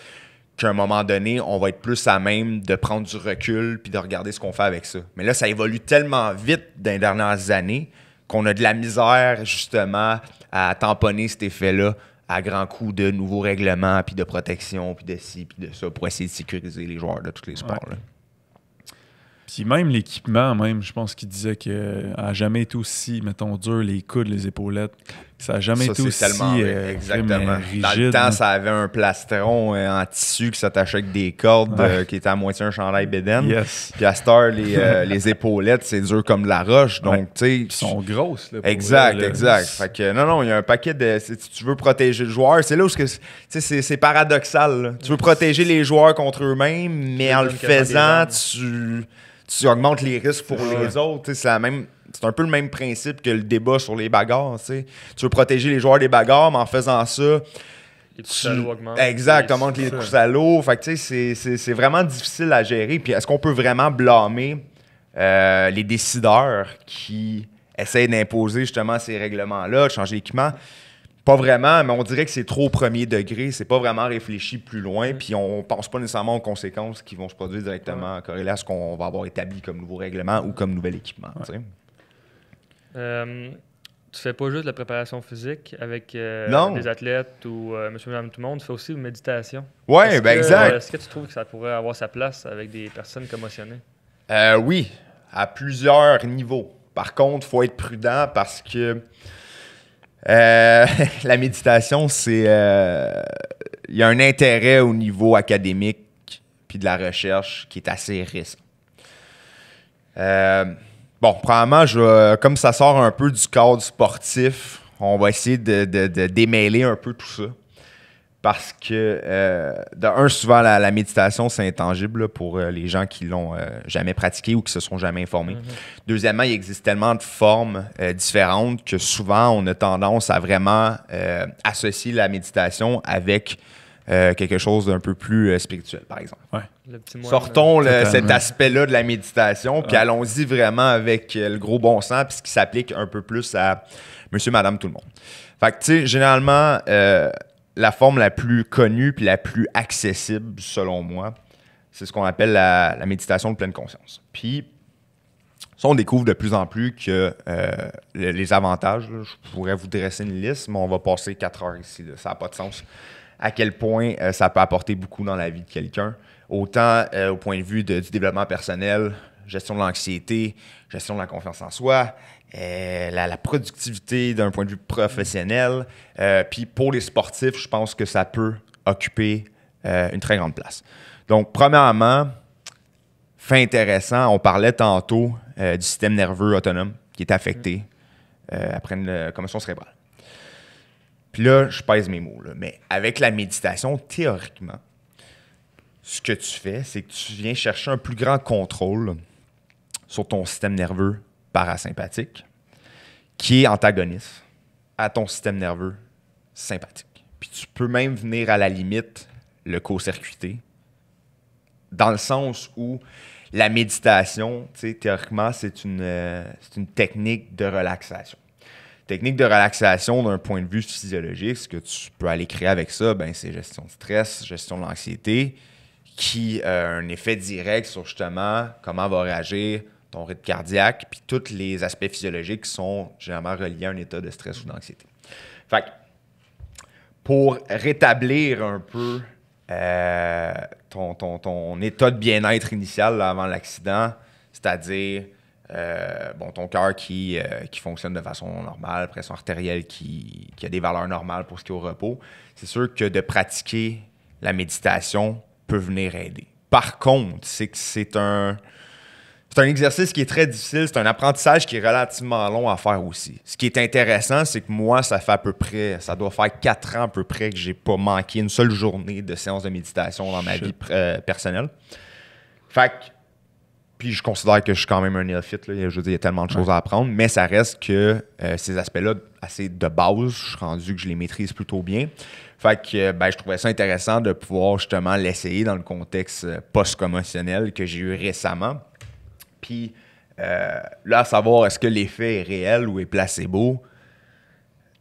D: qu'à un moment donné, on va être plus à même de prendre du recul puis de regarder ce qu'on fait avec ça. Mais là, ça évolue tellement vite dans les dernières années qu'on a de la misère, justement, à tamponner cet effet-là à grands coups de nouveaux règlements puis de protection puis de ci puis de ça pour essayer de sécuriser les joueurs de tous les sports. Là.
B: Puis même l'équipement, je pense qu'il disait que n'a jamais été aussi, mettons, dur, les coudes, les épaulettes. Ça n'a jamais été aussi
D: exactement.
B: Rigide.
D: Dans le temps, ça avait un plastron en tissu qui s'attachait avec des cordes qui était à moitié un chandail bédaine.
B: Yes.
D: Puis à cette heure, les épaulettes, c'est dur comme de la roche. Donc, tu sais...
B: Ils sont grosses. Là,
D: exact. Fait que non, il y a un paquet de... Si tu veux protéger le joueur, c'est là où c'est paradoxal. Là. Tu veux protéger les joueurs contre eux-mêmes, mais en le faisant, tu augmentes les risques pour les autres. C'est un peu le même principe que le débat sur les bagarres. T'sais. Tu veux protéger les joueurs des bagarres, mais en faisant ça,
C: les coups à l'eau augmentent.
D: Exact, tu augmentes les coups à l'eau. Fait que c'est vraiment difficile à gérer. Puis est-ce qu'on peut vraiment blâmer les décideurs qui essayent d'imposer justement ces règlements-là, de changer l'équipement? Pas vraiment, mais on dirait que c'est trop au premier degré. C'est pas vraiment réfléchi plus loin. Puis on pense pas nécessairement aux conséquences qui vont se produire directement corrélées à ce qu'on va avoir établi comme nouveau règlement ou comme nouvel équipement.
C: Tu fais pas juste la préparation physique avec des athlètes ou monsieur, madame, tout le monde. Tu fais aussi une méditation.
D: Oui, exact.
C: Est-ce que tu trouves que ça pourrait avoir sa place avec des personnes commotionnées?
D: Oui, à plusieurs niveaux. Par contre, il faut être prudent parce que la méditation, c'est il y a un intérêt au niveau académique puis de la recherche qui est assez récent. Bon, premièrement, comme ça sort un peu du cadre sportif, on va essayer de démêler un peu tout ça. Parce que, souvent, la méditation, c'est intangible là, pour les gens qui l'ont jamais pratiqué ou qui se sont jamais informés. Deuxièmement, il existe tellement de formes différentes que souvent, on a tendance à vraiment associer la méditation avec quelque chose d'un peu plus spirituel, par exemple.
B: Ouais.
C: Le petit moine,
D: Sortons cet aspect-là de la méditation, puis allons-y vraiment avec le gros bon sens, puis ce qui s'applique un peu plus à monsieur, madame, tout le monde. Fait que, tu sais, généralement, la forme la plus connue puis la plus accessible, selon moi, c'est ce qu'on appelle la méditation de pleine conscience. Puis, ça, on découvre de plus en plus que les avantages, là, je pourrais vous dresser une liste, mais on va passer 4 heures ici. Là, ça n'a pas de sens. À quel point ça peut apporter beaucoup dans la vie de quelqu'un. Autant au point de vue du développement personnel, gestion de l'anxiété, gestion de la confiance en soi, la productivité d'un point de vue professionnel. Puis pour les sportifs, je pense que ça peut occuper une très grande place. Donc, premièrement, fait intéressant, on parlait tantôt du système nerveux autonome qui est affecté après une commotion cérébrale. Puis là, je pèse mes mots, là, mais avec la méditation, théoriquement, ce que tu fais, c'est que tu viens chercher un plus grand contrôle sur ton système nerveux parasympathique, qui est antagoniste à ton système nerveux sympathique. Puis tu peux même venir à la limite le court-circuiter, dans le sens où la méditation, théoriquement, c'est une technique de relaxation. Technique de relaxation d'un point de vue physiologique, ce que tu peux aller créer avec ça, ben, c'est gestion de stress, gestion de l'anxiété, qui a un effet direct sur justement comment va réagir ton rythme cardiaque, puis tous les aspects physiologiques qui sont généralement reliés à un état de stress ou d'anxiété. Fait que, pour rétablir un peu ton état de bien-être initial là, avant l'accident, c'est-à-dire ton cœur qui fonctionne de façon normale, pression artérielle qui a des valeurs normales pour ce qui est au repos, c'est sûr que de pratiquer la méditation peut venir aider. Par contre, c'est un exercice qui est très difficile, c'est un apprentissage qui est relativement long à faire aussi. Ce qui est intéressant, c'est que moi, ça doit faire 4 ans à peu près que j'ai pas manqué une seule journée de séance de méditation dans ma vie personnelle. Fait que, puis je considère que je suis quand même un néophyte, là. Je veux dire, il y a tellement de choses à apprendre, mais ça reste que ces aspects-là, assez de base, je suis rendu que je les maîtrise plutôt bien. Fait que je trouvais ça intéressant de pouvoir justement l'essayer dans le contexte post-commotionnel que j'ai eu récemment. Puis là, à savoir est-ce que l'effet est réel ou est placebo,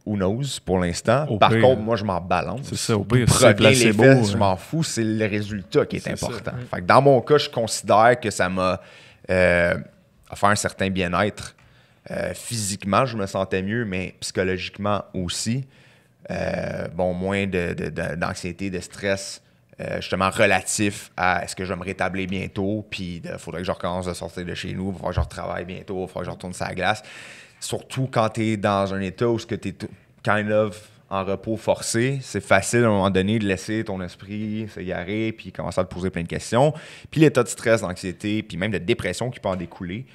D: who knows pour l'instant. Par contre, moi, je m'en balance.
B: C'est ça, au pire,
D: c'est placebo. Je m'en fous, c'est le résultat qui est important. Fait que dans mon cas, je considère que ça m'a offert un certain bien-être. Physiquement, je me sentais mieux, mais psychologiquement aussi. Moins d'anxiété, de stress, justement relatif à est-ce que je vais me rétablir bientôt, puis il faudrait que je recommence de sortir de chez nous, il faudrait que je retravaille bientôt, il faudrait que je retourne sur la glace. Surtout quand tu es dans un état où tu es kind of en repos forcé, c'est facile à un moment donné de laisser ton esprit s'égarer puis commencer à te poser plein de questions. Puis l'état de stress, d'anxiété, puis même de dépression qui peut en découler,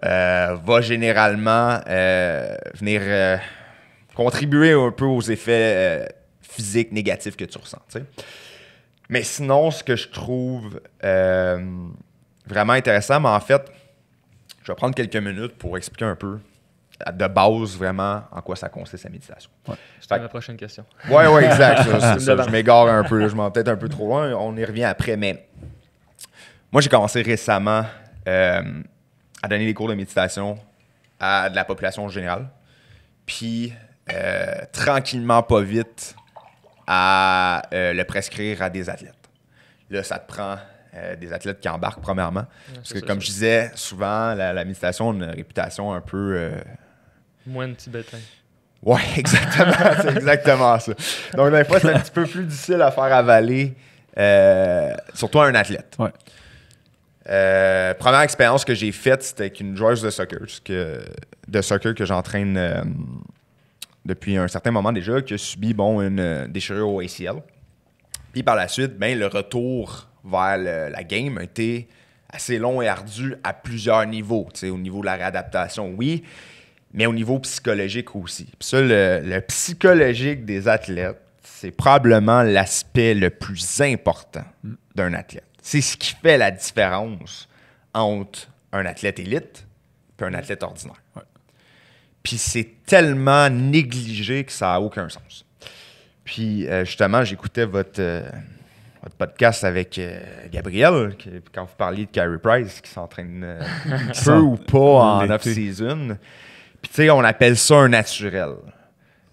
D: va généralement venir contribuer un peu aux effets physiques négatifs que tu ressens. T'sais. Mais sinon, ce que je trouve vraiment intéressant, mais en fait, je vais prendre quelques minutes pour expliquer un peu de base vraiment en quoi ça consiste la méditation.
C: Ouais. C'était ma prochaine question.
D: Oui, exact. Je m'égare un peu, je m'en peut-être un peu trop loin, on y revient après, mais moi j'ai commencé récemment à donner des cours de méditation à de la population générale, puis tranquillement, pas vite, à le prescrire à des athlètes. Là, ça te prend des athlètes qui embarquent premièrement. Parce que comme je disais, souvent, la méditation a une réputation un peu...
C: Moins tibétain.
D: Oui, exactement. C'est exactement ça. Donc, des fois, c'est un petit peu plus difficile à faire avaler, surtout à un athlète.
B: Ouais.
D: Première expérience que j'ai faite, c'était avec une joueuse de soccer que j'entraîne depuis un certain moment déjà, qui a subi une déchirure au ACL. Puis par la suite, ben, le retour vers la game a été assez long et ardu à plusieurs niveaux. T'sais, au niveau de la réadaptation, oui, mais au niveau psychologique aussi. Puis ça, le psychologique des athlètes, c'est probablement l'aspect le plus important d'un athlète. C'est ce qui fait la différence entre un athlète élite et un athlète ordinaire.
B: Ouais.
D: Puis c'est tellement négligé que ça n'a aucun sens. Puis justement, j'écoutais votre podcast avec Gabriel, quand vous parliez de Carey Price, qui s'entraîne peu ou pas en off-season. Puis tu sais, on appelle ça un naturel.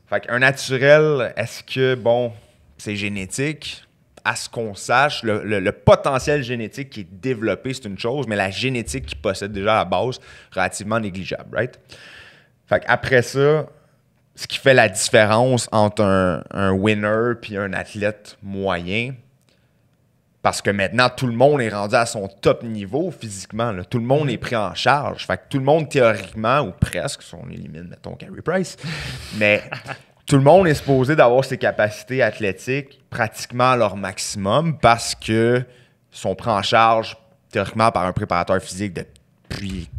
D: Fait qu'un naturel, est-ce que, bon, c'est génétique? À ce qu'on sache, le potentiel génétique qui est développé, c'est une chose, mais la génétique qu'il possède déjà à la base, relativement négligeable, right? Fait qu'après ça, ce qui fait la différence entre un winner puis un athlète moyen, parce que maintenant, tout le monde est rendu à son top niveau physiquement. Là. Tout le monde est pris en charge. Fait que tout le monde, théoriquement, ou presque, si on élimine, mettons, Carey Price, mais tout le monde est supposé d'avoir ses capacités athlétiques pratiquement à leur maximum parce que sont pris en charge, théoriquement, par un préparateur physique depuis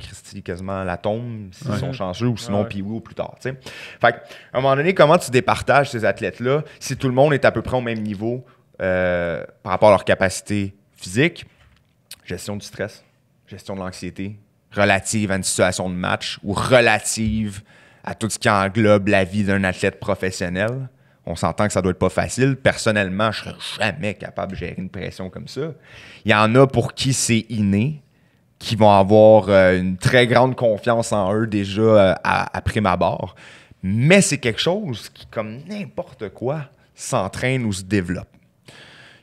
D: quasiment la tombe, s'ils sont chanceux, ou sinon puis ou plus tard. T'sais. Fait qu'à un moment donné, comment tu départages ces athlètes-là si tout le monde est à peu près au même niveau par rapport à leur capacité physique, gestion du stress, gestion de l'anxiété, relative à une situation de match ou relative à tout ce qui englobe la vie d'un athlète professionnel. On s'entend que ça doit être pas facile. Personnellement, je serais jamais capable de gérer une pression comme ça. Il y en a pour qui c'est inné, qui vont avoir une très grande confiance en eux déjà à prime abord. Mais c'est quelque chose qui, comme n'importe quoi, s'entraîne ou se développe.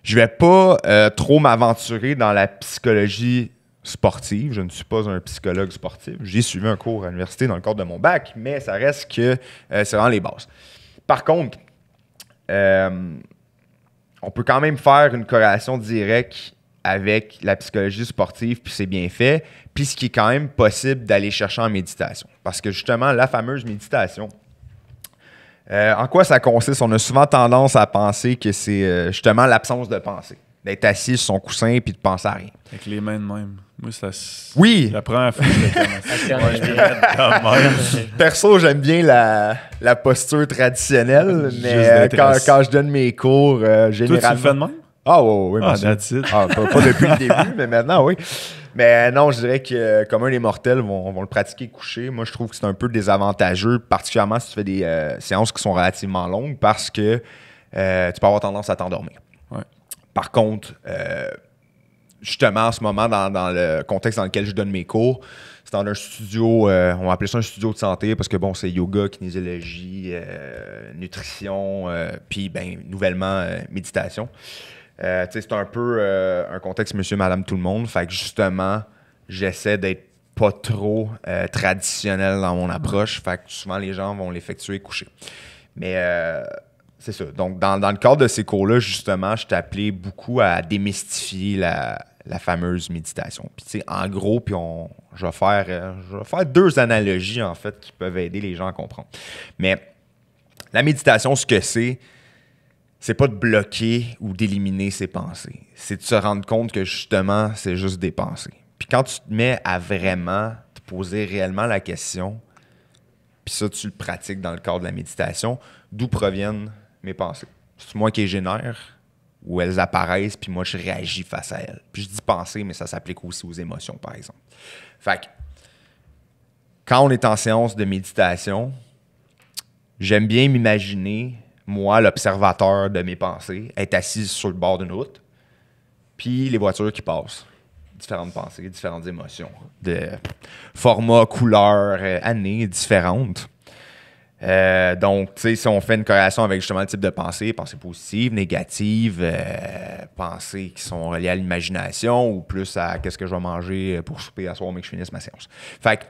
D: Je vais pas trop m'aventurer dans la psychologie sportive. Je ne suis pas un psychologue sportif. J'ai suivi un cours à l'université dans le cadre de mon bac, mais ça reste que c'est vraiment les bases. Par contre, on peut quand même faire une corrélation directe avec la psychologie sportive, puis c'est bien fait, puis ce qui est quand même possible d'aller chercher en méditation. Parce que justement, la fameuse méditation, en quoi ça consiste? On a souvent tendance à penser que c'est justement l'absence de pensée. D'être assis sur son coussin puis de penser à rien.
B: Avec les mains de même. Moi, ça.
D: Oui!
B: La première fois que je commencé.
D: Perso, j'aime bien la posture traditionnelle, mais quand je donne mes cours, généralement.
B: Toi, tu le fais de même?
D: Ah, oui,
B: ah, that's it.
D: Pas depuis le début, mais maintenant, oui. Mais non, je dirais que comme un des mortels vont le pratiquer couché. Moi, je trouve que c'est un peu désavantageux, particulièrement si tu fais des séances qui sont relativement longues, parce que tu peux avoir tendance à t'endormir.
B: Ouais.
D: Par contre, justement, en ce moment, dans le contexte dans lequel je donne mes cours, c'est dans un studio, on va appeler ça un studio de santé, parce que bon, c'est yoga, kinésiologie, nutrition, puis ben, nouvellement, méditation. C'est un peu un contexte monsieur, madame, tout le monde. Fait que justement, j'essaie d'être pas trop traditionnel dans mon approche. Fait que souvent, les gens vont l'effectuer couché. Mais c'est ça. Donc, dans le cadre de ces cours-là, justement, je t'ai appelé beaucoup à démystifier la fameuse méditation. Puis, tu sais, en gros, je vais faire 2 analogies, en fait, qui peuvent aider les gens à comprendre. Mais la méditation, ce que c'est pas de bloquer ou d'éliminer ses pensées. C'est de se rendre compte que, justement, c'est juste des pensées. Puis quand tu te mets à vraiment te poser réellement la question, puis ça, tu le pratiques dans le cadre de la méditation, d'où proviennent mes pensées? C'est moi qui les génère ou elles apparaissent, puis moi, je réagis face à elles. Puis je dis pensées, mais ça s'applique aussi aux émotions, par exemple. Fait que, quand on est en séance de méditation, j'aime bien m'imaginer, moi, l'observateur de mes pensées, être assis sur le bord d'une route, puis les voitures qui passent. Différentes pensées, différentes émotions, de formats, couleurs, années différentes. Donc, tu sais, si on fait une corrélation avec justement le type de pensée positives, négatives, pensées qui sont reliées à l'imagination ou plus à qu'est-ce que je vais manger pour souper à soir mais que je finisse ma séance. Fait que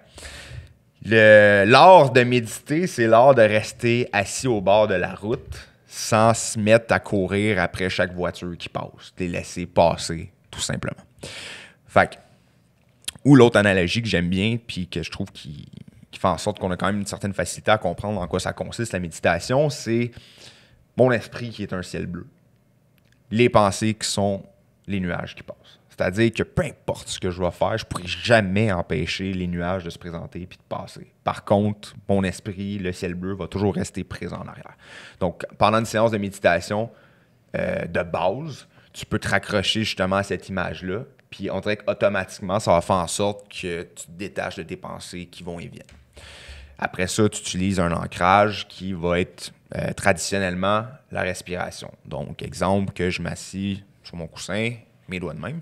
D: l'art de méditer, c'est l'art de rester assis au bord de la route sans se mettre à courir après chaque voiture qui passe. Les laisser passer, tout simplement. Fait que, ou l'autre analogie que j'aime bien puis que je trouve qui fait en sorte qu'on a quand même une certaine facilité à comprendre en quoi ça consiste, la méditation, c'est mon esprit qui est un ciel bleu. les pensées qui sont les nuages qui passent. C'est-à-dire que peu importe ce que je vais faire, je ne pourrai jamais empêcher les nuages de se présenter et de passer. Par contre, mon esprit, le ciel bleu, va toujours rester présent en arrière. Donc, pendant une séance de méditation de base, tu peux te raccrocher justement à cette image-là, puis on dirait qu'automatiquement, ça va faire en sorte que tu te détaches de tes pensées qui vont et viennent. Après ça, tu utilises un ancrage qui va être traditionnellement la respiration. Donc, exemple, que je m'assis sur mon coussin, mes doigts de même.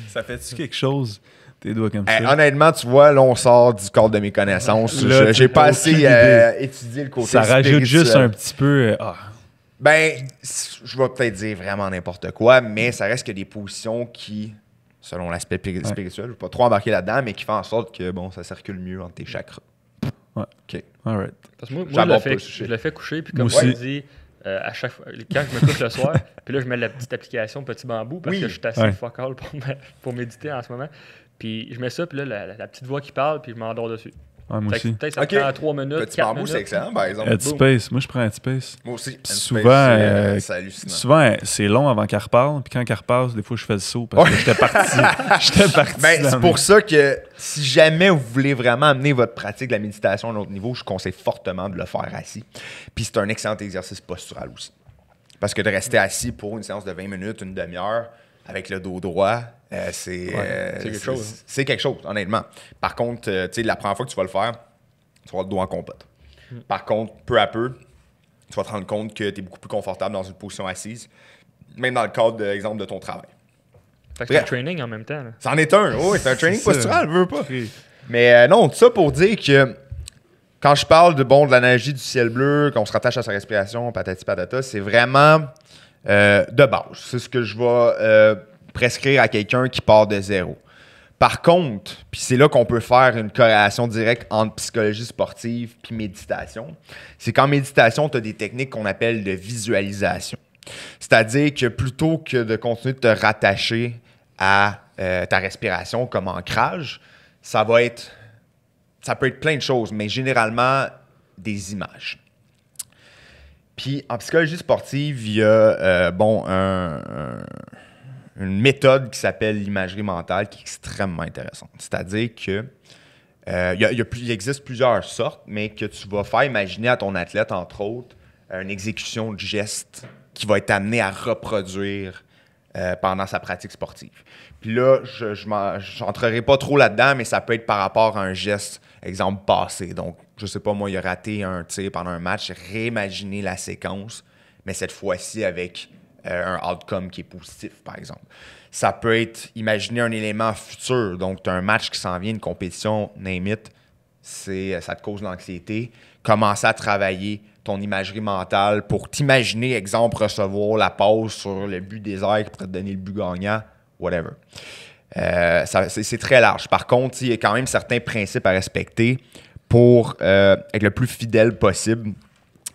B: Ça fait-tu quelque chose, tes doigts comme ça?
D: Honnêtement, tu vois, là, on sort du cadre de mes connaissances. J'ai pas assez étudié le côté
B: ça
D: spirituel.
B: rajoute juste un petit peu...
D: Ben, je vais peut-être dire vraiment n'importe quoi, mais ça reste que des positions qui, selon l'aspect spirituel, je ne vais pas trop embarquer là-dedans, mais qui font en sorte que, bon, ça circule mieux entre tes chakras.
B: Ouais.
D: OK.
B: All right.
C: Parce que moi je le fais coucher, puis comme
B: moi
C: tu dis... à chaque fois, quand je me couche le soir, puis là, je mets la petite application Petit Bambou parce que je suis assez fuck all pour méditer en ce moment. Puis je mets ça, puis là, la petite voix qui parle, puis je m'endors dessus.
B: Ouais, moi aussi.
C: Peut-être ça prend 3 minutes,
D: Petit
C: 4
D: Bambou,
C: minutes.
D: c'est excellent, par exemple.
B: Headspace. Moi, je prends Headspace.
D: Moi aussi.
B: Souvent,
D: c'est hallucinant.
B: Souvent, c'est long avant qu'elle reparle. Puis quand elle repasse, des fois, je fais le saut parce que j'étais parti.
D: Ben, c'est pour ça que si jamais vous voulez vraiment amener votre pratique de la méditation à un autre niveau, je conseille fortement de le faire assis. Puis c'est un excellent exercice postural aussi. Parce que de rester assis pour une séance de 20 minutes, une demi-heure, avec le dos droit, c'est
C: quelque chose.
D: C'est quelque chose, honnêtement. Par contre, tu sais, la première fois que tu vas le faire, tu vas avoir le dos en compote. Par contre, peu à peu, tu vas te rendre compte que tu es beaucoup plus confortable dans une position assise, même dans le cadre, de l'exemple, de ton travail.
C: Fait que c'est un training en même temps. Là.
D: C'en est un, oui, c'est un training postural, je veux pas.
B: Okay.
D: Mais non, tout ça pour dire que quand je parle de l'analogie du ciel bleu, qu'on se rattache à sa respiration, patati patata, c'est vraiment de base. C'est ce que je vais prescrire à quelqu'un qui part de zéro. Par contre, puis c'est là qu'on peut faire une corrélation directe entre psychologie sportive puis méditation, c'est qu'en méditation, tu as des techniques qu'on appelle de visualisation. C'est-à-dire que plutôt que de continuer de te rattacher à ta respiration comme ancrage, ça peut être plein de choses, mais généralement des images. Puis en psychologie sportive, il y a une méthode qui s'appelle l'imagerie mentale qui est extrêmement intéressante. C'est-à-dire que il existe plusieurs sortes, mais que tu vas faire imaginer à ton athlète, entre autres, une exécution de geste qui va être amené à reproduire pendant sa pratique sportive. Puis là, je n'entrerai pas trop là-dedans, mais ça peut être par rapport à un geste, exemple, passé. Donc, je sais pas, moi, il a raté un tir pendant un match, réimaginer la séquence, mais cette fois-ci avec un outcome qui est positif, par exemple. Ça peut être imaginer un élément futur. Donc, tu as un match qui s'en vient, une compétition, name it, ça te cause l'anxiété. Commencer à travailler ton imagerie mentale pour t'imaginer, exemple, recevoir la passe sur le but désert qui pourrait te donner le but gagnant, whatever. C'est très large. Par contre, il y a quand même certains principes à respecter pour être le plus fidèle possible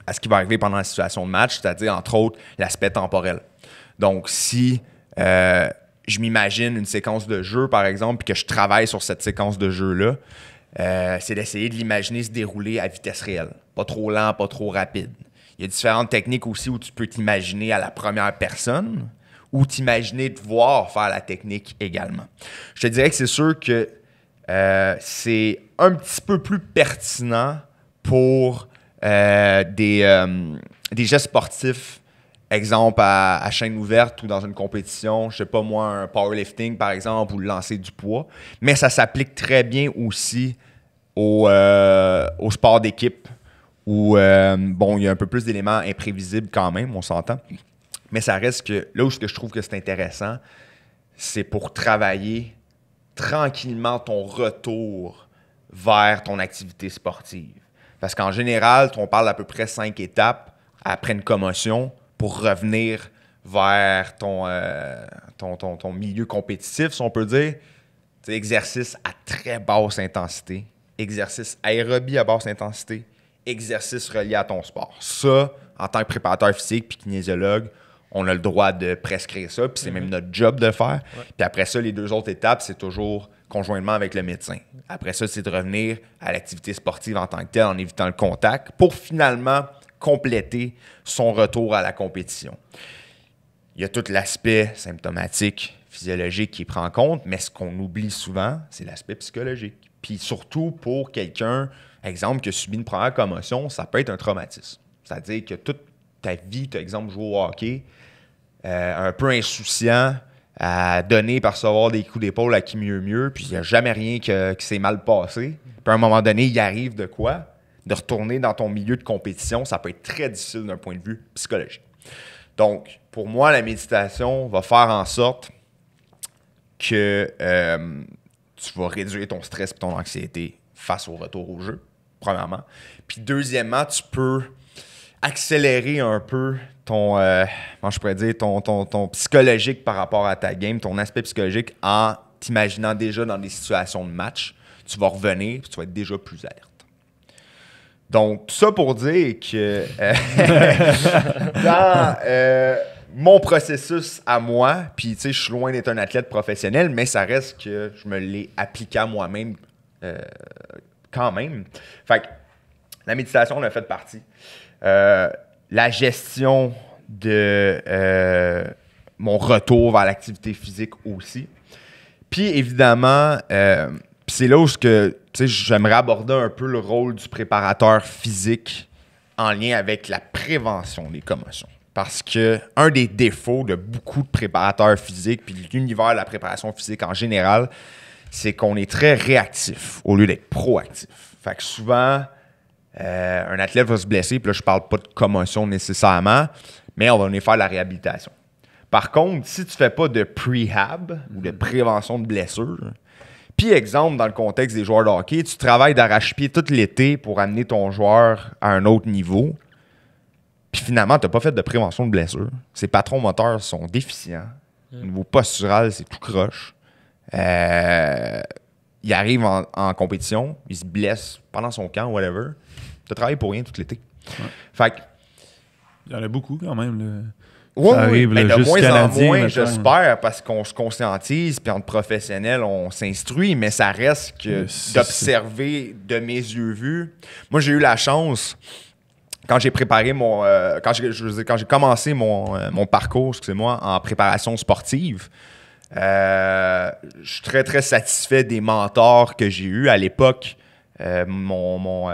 D: à ce qui va arriver pendant la situation de match, c'est-à-dire, entre autres, l'aspect temporel. Donc, si je m'imagine une séquence de jeu, par exemple, puis que je travaille sur cette séquence de jeu-là, c'est d'essayer de l'imaginer se dérouler à vitesse réelle. Pas trop lent, pas trop rapide. Il y a différentes techniques aussi où tu peux t'imaginer à la première personne ou t'imaginer te voir faire la technique également. Je te dirais que c'est sûr que c'est un petit peu plus pertinent pour des gestes sportifs, exemple à chaîne ouverte ou dans une compétition, je sais pas moi, un powerlifting par exemple, ou le lancer du poids, mais ça s'applique très bien aussi au sport d'équipe où, il y a un peu plus d'éléments imprévisibles quand même, on s'entend, mais ça reste que là où je trouve que c'est intéressant, c'est pour travailler tranquillement ton retour vers ton activité sportive. Parce qu'en général, on parle d'à peu près 5 étapes après une commotion pour revenir vers ton milieu compétitif, si on peut dire. C'est exercice à très basse intensité, exercice aérobie à basse intensité, exercice relié à ton sport. Ça, en tant que préparateur physique puis kinésiologue, on a le droit de prescrire ça, puis c'est même notre job de le faire. Ouais. Puis après ça, les 2 autres étapes, c'est toujours conjointement avec le médecin. Après ça, c'est de revenir à l'activité sportive en tant que telle en évitant le contact pour finalement compléter son retour à la compétition. il y a tout l'aspect symptomatique, physiologique qui prend en compte, mais ce qu'on oublie souvent, c'est l'aspect psychologique. Puis surtout pour quelqu'un, exemple, qui a subi une première commotion, ça peut être un traumatisme. C'est-à-dire que toute ta vie, tu as exemple joué au hockey, un peu insouciant, à donner, recevoir des coups d'épaule à qui mieux, puis il n'y a jamais rien qui s'est mal passé. Puis à un moment donné, il arrive de quoi? De retourner dans ton milieu de compétition, ça peut être très difficile d'un point de vue psychologique. Donc, pour moi, la méditation va faire en sorte que tu vas réduire ton stress et ton anxiété face au retour au jeu, premièrement. Puis deuxièmement, tu peux accélérer un peu ton psychologique par rapport à ta game, ton aspect psychologique en t'imaginant déjà dans des situations de match. Tu vas revenir et tu vas être déjà plus alerte. Donc, tout ça pour dire que dans mon processus à moi, puis tu sais, je suis loin d'être un athlète professionnel, mais ça reste que je me l'ai appliqué à moi-même quand même. Fait que la méditation en a fait partie. La gestion de mon retour vers l'activité physique aussi. Puis évidemment, c'est là où j'aimerais aborder un peu le rôle du préparateur physique en lien avec la prévention des commotions. Parce que un des défauts de beaucoup de préparateurs physiques, puis de l'univers de la préparation physique en général, c'est qu'on est très réactif au lieu d'être proactif. Fait que souvent, un athlète va se blesser, puis là, je parle pas de commotion nécessairement, mais on va venir faire la réhabilitation. Par contre, si tu fais pas de prehab ou de prévention de blessures, puis exemple, dans le contexte des joueurs de hockey, tu travailles d'arrache-pied tout l'été pour amener ton joueur à un autre niveau, puis finalement, tu n'as pas fait de prévention de blessures. Ses patrons moteurs sont déficients. Au niveau postural, c'est tout croche. Il arrive en compétition, il se blesse pendant son camp, whatever. Tu as travaillé pour rien tout l'été. Ouais. Fait que,
B: il y en a beaucoup quand même.
D: Oui, de moins en moins, j'espère, parce qu'on se conscientise, puis entre professionnels, on s'instruit, mais ça reste que d'observer de mes yeux vus. Moi, j'ai eu la chance, quand j'ai préparé quand j'ai commencé mon parcours, excusez-moi, en préparation sportive, je suis très, très satisfait des mentors que j'ai eus. À l'époque, mon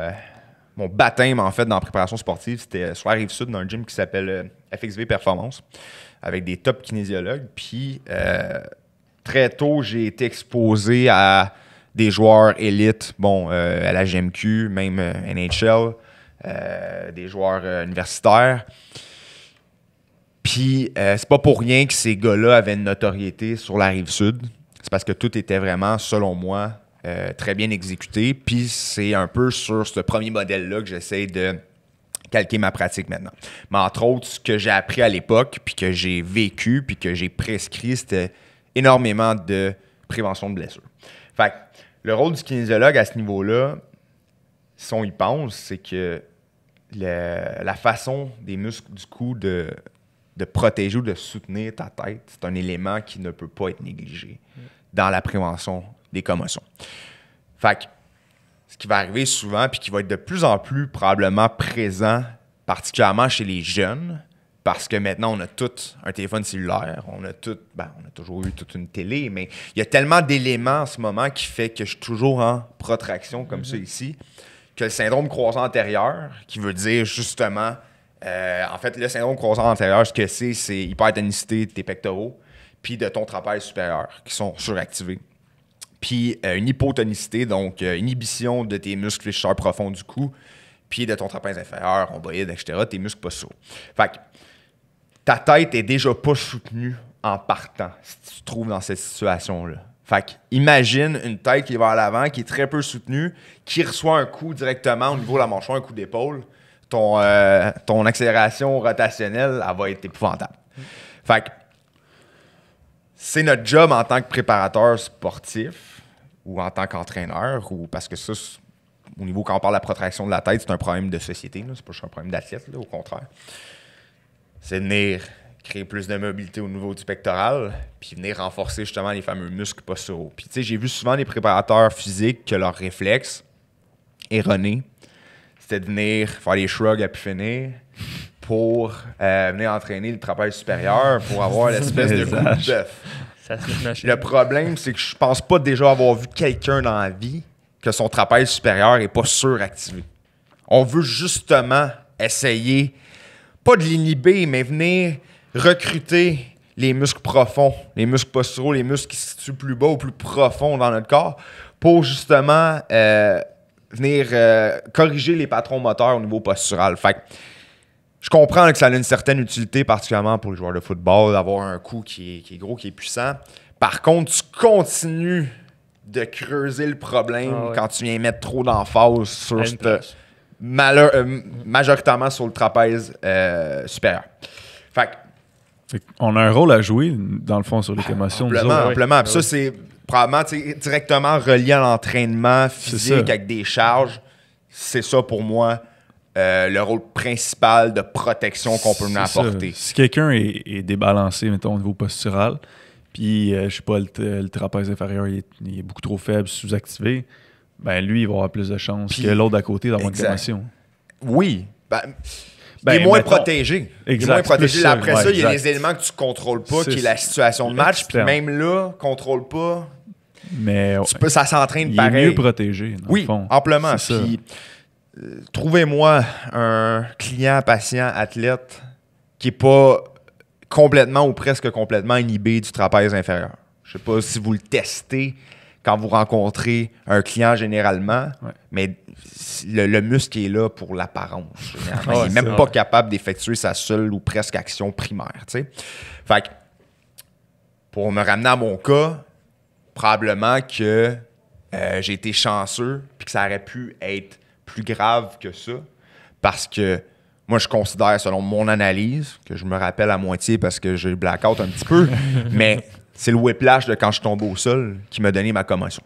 D: baptême, en fait, dans la préparation sportive, c'était sur la Rive-Sud, dans un gym qui s'appelle FXV Performance, avec des top kinésiologues. Puis, très tôt, j'ai été exposé à des joueurs élites, à la GMQ, même NHL, des joueurs universitaires. Puis, c'est pas pour rien que ces gars-là avaient une notoriété sur la Rive-Sud. C'est parce que tout était vraiment, selon moi, très bien exécuté. Puis, c'est un peu sur ce premier modèle-là que j'essaie de calquer ma pratique maintenant. Mais entre autres, ce que j'ai appris à l'époque, puis que j'ai vécu, puis que j'ai prescrit, c'était énormément de prévention de blessures. Fait que le rôle du kinésiologue à ce niveau-là, si on y pense, c'est que la façon des muscles du cou de protéger ou de soutenir ta tête, c'est un élément qui ne peut pas être négligé dans la prévention des commotions. Fait que ce qui va arriver souvent, puis qui va être de plus en plus probablement présent, particulièrement chez les jeunes, parce que maintenant, on a tous un téléphone cellulaire, on a toujours eu toute une télé, mais il y a tellement d'éléments en ce moment qui fait que je suis toujours en protraction comme ça ici, que le syndrome croisant antérieur, qui veut dire justement, en fait, le syndrome croisant antérieur, ce que c'est hypertonicité de tes pectoraux, puis de ton trapèze supérieur, qui sont suractivés. Puis une hypotonicité, donc inhibition de tes muscles fléchisseurs profonds du cou, puis de ton trapèze inférieur, rhomboïde, etc., tes muscles posturaux. Fait que ta tête est déjà pas soutenue en partant, si tu te trouves dans cette situation-là. Fait que imagine une tête qui est vers l'avant, qui est très peu soutenue, qui reçoit un coup directement au niveau de la mâchoire, un coup d'épaule. Ton accélération rotationnelle, elle va être épouvantable. Fait que c'est notre job en tant que préparateur sportif ou en tant qu'entraîneur, ou parce que ça, au niveau quand on parle de la protraction de la tête, c'est un problème de société, là, c'est pas juste un problème d'athlète, là, au contraire. C'est venir créer plus de mobilité au niveau du pectoral, puis venir renforcer justement les fameux muscles posturaux. Puis tu sais, j'ai vu souvent des préparateurs physiques que leur réflexe erroné, c'était de venir faire les shrugs à pu finir, pour venir entraîner le trapèze supérieur pour avoir l'espèce de coup de bœuf. Le problème, c'est que je pense pas déjà avoir vu quelqu'un dans la vie que son trapèze supérieur n'est pas suractivé. On veut justement essayer, pas de l'inhiber, mais venir recruter les muscles profonds, les muscles posturaux, les muscles qui se situent plus bas ou plus profonds dans notre corps pour justement venir corriger les patrons moteurs au niveau postural. Fait que je comprends là, que ça a une certaine utilité, particulièrement pour les joueurs de football, d'avoir un coup qui est gros, qui est puissant. Par contre, tu continues de creuser le problème quand tu viens mettre trop d'emphase sur majoritairement sur le trapèze supérieur. Fait
B: on a un rôle à jouer, dans le fond, sur les commotions.
D: Amplement. Puis ça, c'est probablement directement relié à l'entraînement physique avec des charges. C'est ça, pour moi, le rôle principal de protection qu'on peut nous apporter.
B: Si quelqu'un est débalancé, mettons, au niveau postural, puis, je sais pas, le trapèze inférieur il est beaucoup trop faible, sous-activé, ben lui, il va avoir plus de chances que l'autre à côté d'avoir une commotion.
D: Oui. Il est moins protégé.
B: Exact.
D: Il est moins protégé. Après ça, il y a
B: exact.
D: des éléments que tu ne contrôles pas, qui est la situation de match. Puis même là, contrôle pas.
B: Mais
D: ça s'entraîne pareil.
B: Il est mieux protégé, dans le fond.
D: Amplement. Puis, trouvez-moi un client, patient, athlète qui n'est pas complètement ou presque complètement inhibé du trapèze inférieur. Je ne sais pas si vous le testez quand vous rencontrez un client généralement, mais le muscle est là pour l'apparence. Il n'est même pas capable d'effectuer sa seule ou presque action primaire. T'sais. Fait que, pour me ramener à mon cas, probablement que j'ai été chanceux puis que ça aurait pu être plus grave que ça parce que moi, je considère, selon mon analyse, que je me rappelle à moitié parce que j'ai blackout un petit peu, mais c'est le whiplash de quand je tombe au sol qui m'a donné ma commotion.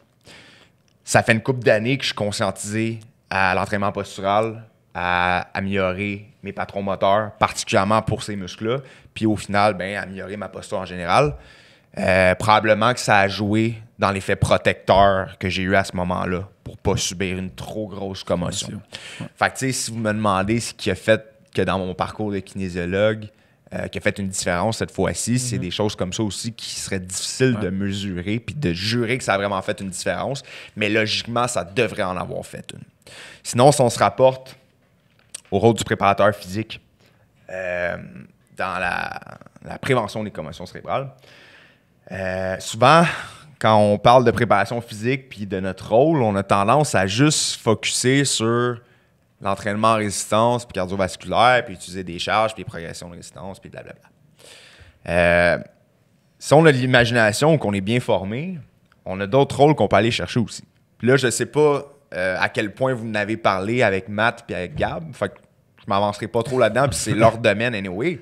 D: Ça fait une couple d'années que je suis conscientisé à l'entraînement postural, à améliorer mes patrons moteurs, particulièrement pour ces muscles-là, puis au final, améliorer ma posture en général. Probablement que ça a joué dans l'effet protecteur que j'ai eu à ce moment-là pour pas subir une trop grosse commotion. Fait que, tu sais, si vous me demandez ce qui a fait que dans mon parcours de kinésiologue, qui a fait une différence cette fois-ci, c'est des choses comme ça aussi qui seraient difficiles de mesurer puis de jurer que ça a vraiment fait une différence. Mais logiquement, ça devrait en avoir fait une. Sinon, si on se rapporte au rôle du préparateur physique dans la prévention des commotions cérébrales, souvent, quand on parle de préparation physique puis de notre rôle, on a tendance à juste focusser sur l'entraînement en résistance puis cardiovasculaire, puis utiliser des charges, puis des progressions de résistance, puis blablabla. Si on a de l'imagination, qu'on est bien formé, on a d'autres rôles qu'on peut aller chercher aussi. Puis là, je ne sais pas à quel point vous en avez parlé avec Matt puis avec Gab, fait que je ne m'avancerai pas trop là-dedans, puis c'est leur domaine anyway.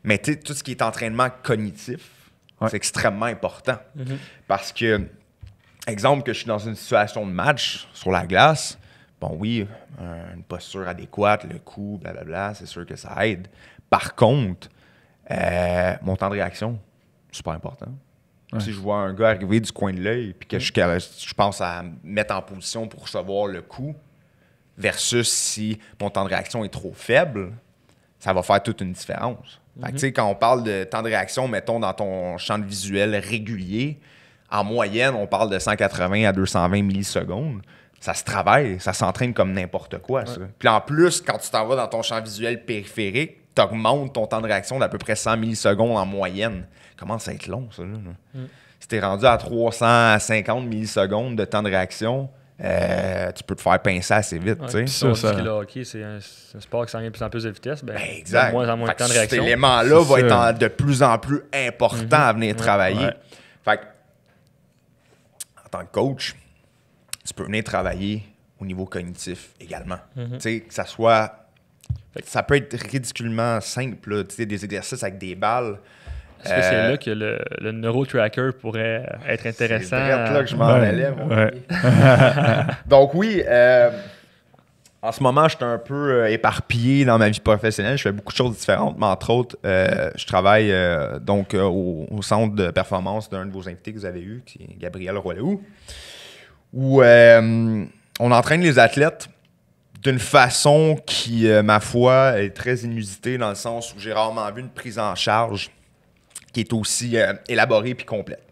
D: Mais tu sais, tout ce qui est entraînement cognitif, c'est extrêmement important. Parce que, exemple, que je suis dans une situation de match sur la glace, bon, oui, une posture adéquate, le coup, blablabla, c'est sûr que ça aide. Par contre, mon temps de réaction, super important. Si je vois un gars arriver du coin de l'œil puis que je pense à me mettre en position pour recevoir le coup, versus si mon temps de réaction est trop faible, ça va faire toute une différence. Fait que, tu sais, quand on parle de temps de réaction, mettons, dans ton champ de visuel régulier, en moyenne, on parle de 180 à 220 millisecondes. Ça se travaille, ça s'entraîne comme n'importe quoi, ça. Puis en plus, quand tu t'en vas dans ton champ visuel périphérique, tu augmentes ton temps de réaction d'à peu près 100 millisecondes en moyenne. Comment ça va être long, ça, là? Si tu es rendu à 350 millisecondes de temps de réaction, tu peux te faire pincer assez vite.
C: Si on dit que le hockey, c'est un sport qui s'en vient de plus en plus de vitesse,
D: exact.
C: De moins en moins de temps de réaction.
D: Cet élément-là va être de plus en plus important à venir travailler. Fait que, en tant que coach, tu peux venir travailler au niveau cognitif également. Tu sais, que ça soit... Ça peut être ridiculement simple, là, tu sais, des exercices avec des balles.
C: Est-ce que c'est là que le neurotracker pourrait être intéressant?
D: C'est direct là que je m'en allais. Donc oui, en ce moment, je suis un peu éparpillé dans ma vie professionnelle. Je fais beaucoup de choses différentes, mais entre autres, je travaille donc au centre de performance d'un de vos invités que vous avez eu, qui est Gabriel Roileau, où on entraîne les athlètes d'une façon qui, ma foi, est très inusitée dans le sens où j'ai rarement vu une prise en charge qui est aussi élaborée puis complète.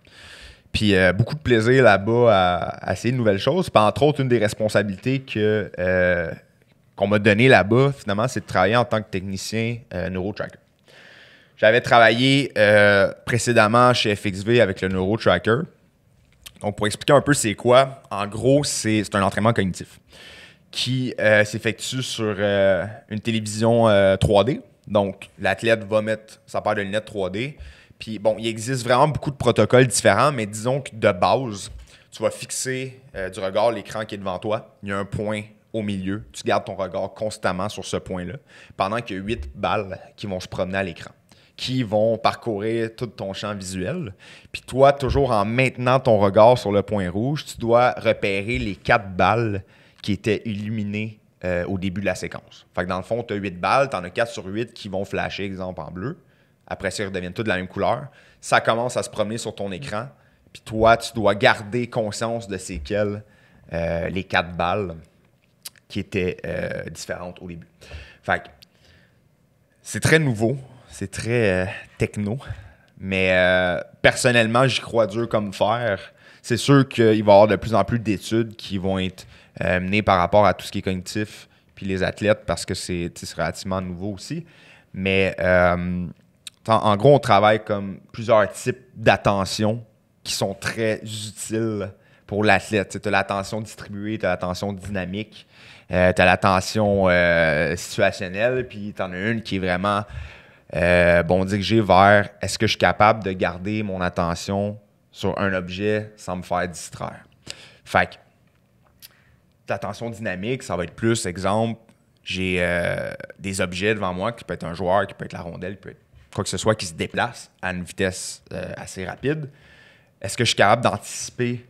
D: Puis beaucoup de plaisir là-bas à essayer de nouvelles choses. Puis entre autres, une des responsabilités qu'on m'a donné là-bas, finalement, c'est de travailler en tant que technicien NeuroTracker. J'avais travaillé précédemment chez FXV avec le NeuroTracker. Donc, pour expliquer un peu c'est quoi, en gros, c'est un entraînement cognitif qui s'effectue sur une télévision 3D. Donc, l'athlète va mettre sa paire de lunettes 3D. Puis, bon, il existe vraiment beaucoup de protocoles différents, mais disons que de base, tu vas fixer du regard l'écran qui est devant toi. Il y a un point au milieu. Tu gardes ton regard constamment sur ce point-là pendant qu'il y a 8 balles qui vont se promener à l'écran, qui vont parcourir tout ton champ visuel. Puis toi, toujours en maintenant ton regard sur le point rouge, tu dois repérer les 4 balles qui étaient illuminées au début de la séquence. Fait que dans le fond, tu as 8 balles, tu en as 4 sur 8 qui vont flasher, exemple, en bleu. Après ça, ils redeviennent toutes de la même couleur. Ça commence à se promener sur ton écran. Puis toi, tu dois garder conscience de c'est quelles les 4 balles qui étaient différentes au début. Fait que c'est très nouveau, c'est très techno, mais personnellement, j'y crois dur comme fer. C'est sûr qu'il va y avoir de plus en plus d'études qui vont être menées par rapport à tout ce qui est cognitif puis les athlètes parce que c'est relativement nouveau aussi. Mais en gros, on travaille comme plusieurs types d'attention qui sont très utiles pour l'athlète. Tu as l'attention distribuée, tu as l'attention dynamique, tu as l'attention situationnelle, puis tu en as une qui est vraiment dirigée vers est-ce que je suis capable de garder mon attention sur un objet sans me faire distraire. Fait que l'attention dynamique, ça va être plus, exemple, j'ai des objets devant moi qui peut être un joueur, qui peut être la rondelle, qui peut être quoi que ce soit qui se déplace à une vitesse assez rapide. Est-ce que je suis capable d'anticiper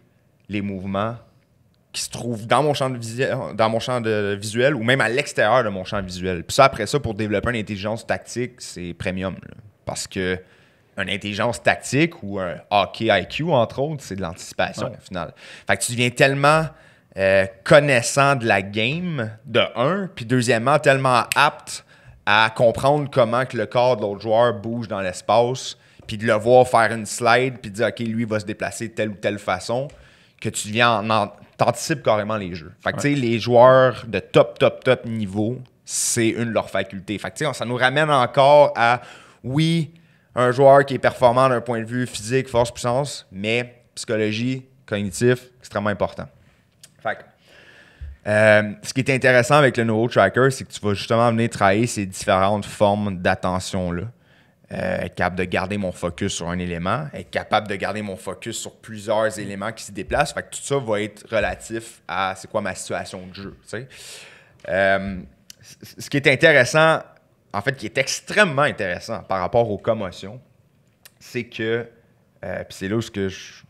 D: les mouvements qui se trouvent dans mon champ de visuel ou même à l'extérieur de mon champ visuel? Puis ça, après ça, pour développer une intelligence tactique, c'est premium. Là. Parce que une intelligence tactique ou un hockey IQ, entre autres, c'est de l'anticipation au final. Fait que tu deviens tellement connaissant de la game, de un, puis deuxièmement, tellement apte à comprendre comment que le corps de l'autre joueur bouge dans l'espace, puis de le voir faire une slide, puis de dire « OK, lui, il va se déplacer de telle ou telle façon », que tu viens t'anticipes carrément les jeux. Fait que tu sais, les joueurs de top niveau, c'est une de leurs facultés. Fait que tu sais, ça nous ramène encore à, oui, un joueur qui est performant d'un point de vue physique, force, puissance, mais psychologie, cognitif, extrêmement important. Fait que ce qui est intéressant avec le NeuroTracker, c'est que tu vas justement venir travailler ces différentes formes d'attention-là. Être capable de garder mon focus sur un élément, être capable de garder mon focus sur plusieurs éléments qui se déplacent. Fait que tout ça va être relatif à c'est quoi ma situation de jeu. Tu sais. Ce qui est intéressant, en fait, qui est extrêmement intéressant par rapport aux commotions, c'est que, puis c'est là où je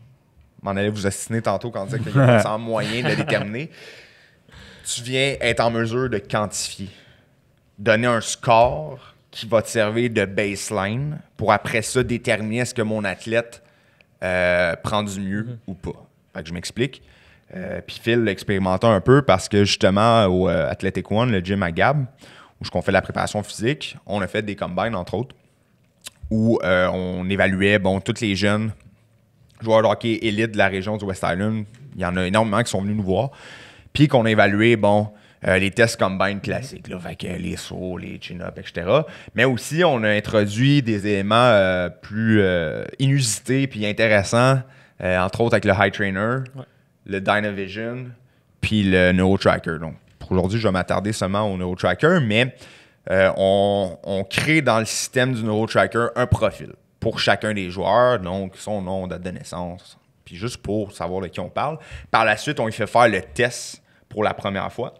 D: m'en allais vous assiner tantôt quand on disait qu'il y a un moyen de le déterminer, tu viens être en mesure de quantifier, donner un score qui va te servir de baseline pour après ça déterminer est-ce que mon athlète prend du mieux ou pas. Fait que je m'explique. Puis Phil l'expérimentait un peu parce que justement au Athletic One, le gym à Gab, où on fait de la préparation physique, on a fait des combines entre autres, où on évaluait tous les jeunes joueurs de hockey élite de la région du West Island. Il y en a énormément qui sont venus nous voir. Puis qu'on a évalué, les tests combine classiques, là, fait que les sauts, les chin-ups, etc. Mais aussi, on a introduit des éléments plus inusités puis intéressants, entre autres avec le High Trainer, le Dynavision, puis le NeuroTracker. Donc, pour aujourd'hui, je vais m'attarder seulement au NeuroTracker, mais on crée dans le système du NeuroTracker un profil pour chacun des joueurs, donc son nom, date de naissance, puis juste pour savoir de qui on parle. Par la suite, on lui fait faire le test pour la première fois.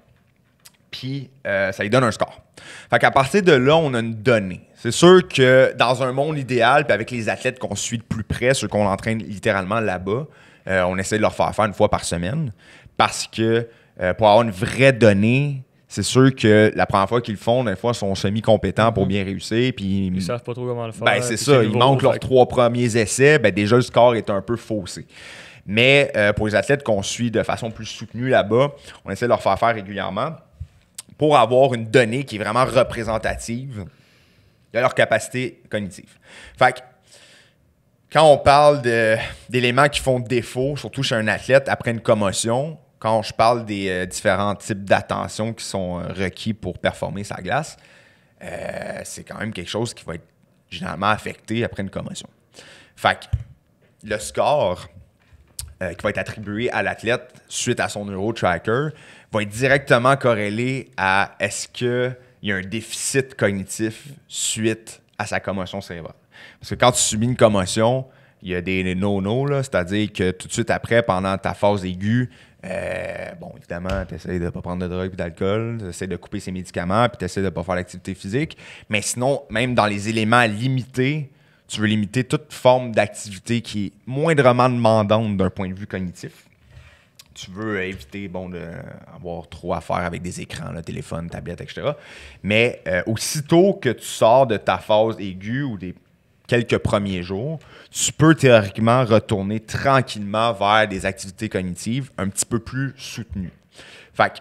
D: Puis ça lui donne un score. Fait qu'à partir de là, on a une donnée. C'est sûr que dans un monde idéal, puis avec les athlètes qu'on suit de plus près, ceux qu'on entraîne littéralement là-bas, on essaie de leur faire une fois par semaine. Parce que pour avoir une vraie donnée, c'est sûr que la première fois qu'ils le font, des fois, ils sont semi-compétents pour bien réussir. Puis
C: ils savent pas trop comment le faire.
D: C'est ça. Ils manquent leurs 3 premiers essais. Déjà, le score est un peu faussé. Mais pour les athlètes qu'on suit de façon plus soutenue là-bas, on essaie de leur faire régulièrement. pour avoir une donnée qui est vraiment représentative de leur capacité cognitive. Fait que, quand on parle d'éléments qui font défaut, surtout chez un athlète après une commotion, quand je parle des différents types d'attention qui sont requis pour performer sa glace, c'est quand même quelque chose qui va être généralement affecté après une commotion. Fait que le score qui va être attribué à l'athlète suite à son neurotracker va être directement corrélé à est-ce qu'il y a un déficit cognitif suite à sa commotion cérébrale. Parce que quand tu subis une commotion, il y a des no-no, c'est-à-dire que tout de suite après, pendant ta phase aiguë, évidemment, tu essaies de ne pas prendre de drogue et d'alcool, tu essaies de couper ses médicaments, puis tu essaies de ne pas faire l'activité physique. Mais sinon, même dans les éléments limités, tu veux limiter toute forme d'activité qui est moindrement demandante d'un point de vue cognitif. Tu veux éviter d'avoir trop à faire avec des écrans, là, téléphone, tablette, etc. Mais aussitôt que tu sors de ta phase aiguë ou des quelques premiers jours, tu peux théoriquement retourner tranquillement vers des activités cognitives un petit peu plus soutenues. Fait que,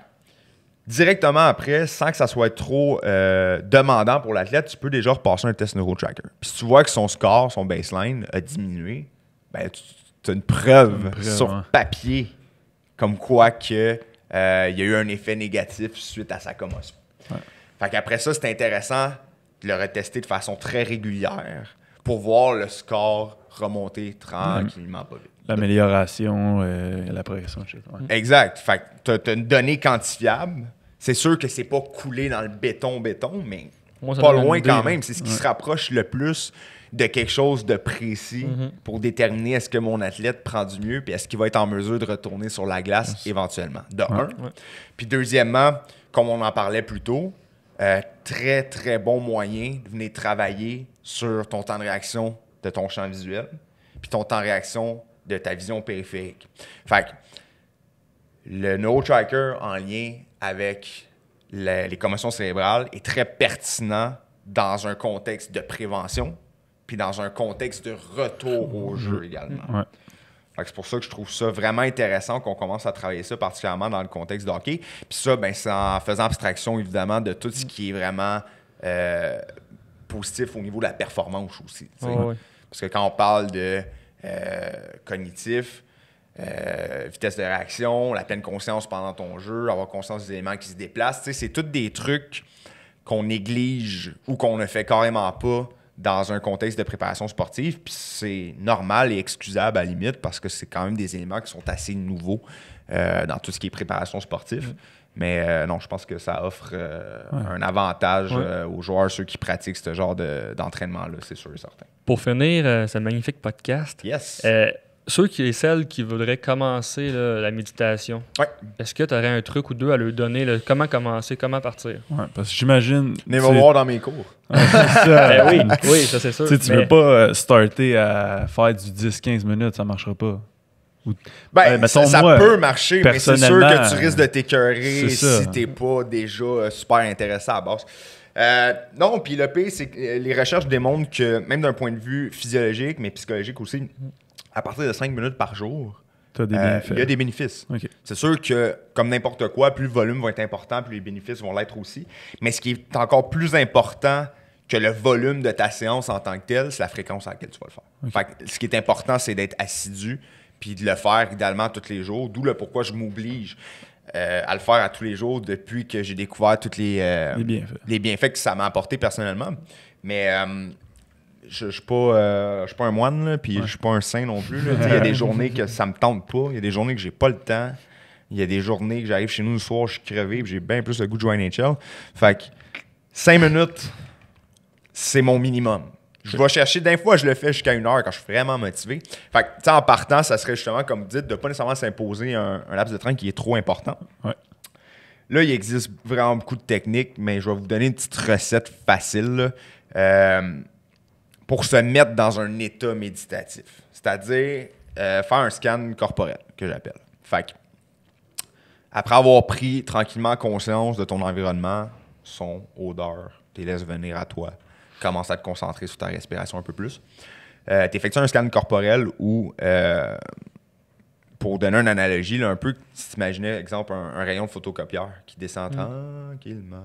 D: directement après, sans que ça soit trop demandant pour l'athlète, tu peux déjà repasser un test neurotracker. Puis si tu vois que son score, son baseline a diminué, ben tu as une preuve sur papier comme quoi que il y a eu un effet négatif suite à sa commotion. Ouais. Fait qu'après ça, c'est intéressant de le retester de façon très régulière pour voir le score remonter tranquillement, pas vite.
B: L'amélioration, la progression, etc. Ouais.
D: Exact. Fait que tu as une donnée quantifiable. C'est sûr que c'est pas coulé dans le béton, mais pas loin quand même. C'est ce qui se rapproche le plus de quelque chose de précis pour déterminer est-ce que mon athlète prend du mieux puis est-ce qu'il va être en mesure de retourner sur la glace éventuellement. De un. Puis deuxièmement, comme on en parlait plus tôt, très, très bon moyen de venir travailler sur ton temps de réaction de ton champ visuel puis ton temps de réaction de ta vision périphérique. Fait que le neurotracker en lien avec les commotions cérébrales est très pertinent dans un contexte de prévention puis dans un contexte de retour au jeu également. Ouais. Fait que c'est pour ça que je trouve ça vraiment intéressant qu'on commence à travailler ça, particulièrement dans le contexte de hockey. Puis ça, ben, c'est en faisant abstraction, évidemment, de tout ce qui est vraiment positif au niveau de la performance aussi. Ouais. Parce que quand on parle de cognitif, vitesse de réaction, la pleine conscience pendant ton jeu, avoir conscience des éléments qui se déplacent, c'est tous des trucs qu'on néglige ou qu'on ne fait carrément pas dans un contexte de préparation sportive, puis c'est normal et excusable à la limite parce que c'est quand même des éléments qui sont assez nouveaux dans tout ce qui est préparation sportive. Mais non, je pense que ça offre un avantage aux joueurs, ceux qui pratiquent ce genre d'entraînement-là, c'est sûr et certain.
C: Pour finir ce magnifique podcast, ceux et celles qui voudraient commencer la méditation, est-ce que tu aurais un truc ou deux à leur donner, comment commencer, comment partir?
B: Ouais, parce que j'imagine...
D: Venez me voir dans mes cours.
B: C'est ça.
C: Oui, ça c'est sûr.
B: Tu veux pas starter à faire du 10-15 minutes, ça marchera pas.
D: Ça peut marcher, mais c'est sûr que tu risques de t'écœurer si t'es pas déjà super intéressé à la base. Non, puis le pire, c'est que les recherches démontrent que, même d'un point de vue physiologique, mais psychologique aussi, à partir de 5 minutes par jour, il y a des bénéfices. Okay. C'est sûr que, comme n'importe quoi, plus le volume va être important, plus les bénéfices vont l'être aussi. Mais ce qui est encore plus important que le volume de ta séance en tant que tel, c'est la fréquence à laquelle tu vas le faire. Fait que ce qui est important, c'est d'être assidu puis de le faire idéalement tous les jours. D'où le pourquoi je m'oblige à le faire à tous les jours depuis que j'ai découvert tous les bienfaits que ça m'a apporté personnellement. Mais je ne suis pas un moine, puis je ne suis pas un saint non plus. Il y a des journées que ça me tente pas. Il y a des journées que j'ai pas le temps. Il y a des journées que j'arrive chez nous le soir, je suis crevé, puis j'ai bien plus le goût de jouer à NHL. Fait que 5 minutes, c'est mon minimum. Je vais chercher, d'un fois, je le fais jusqu'à 1 heure quand je suis vraiment motivé. Fait que, en partant, ça serait justement, comme vous dites, de ne pas nécessairement s'imposer un laps de temps qui est trop important. Ouais. Là, il existe vraiment beaucoup de techniques, mais je vais vous donner une petite recette facile pour se mettre dans un état méditatif. C'est-à-dire faire un scan corporel, que j'appelle. Fait que, après avoir pris tranquillement conscience de ton environnement, son, odeur, tu les laisses venir à toi. Commence à te concentrer sur ta respiration un peu plus. Tu effectues un scan corporel où, pour donner une analogie, là, un peu, si tu imaginais, exemple, un rayon de photocopieur qui descend tranquillement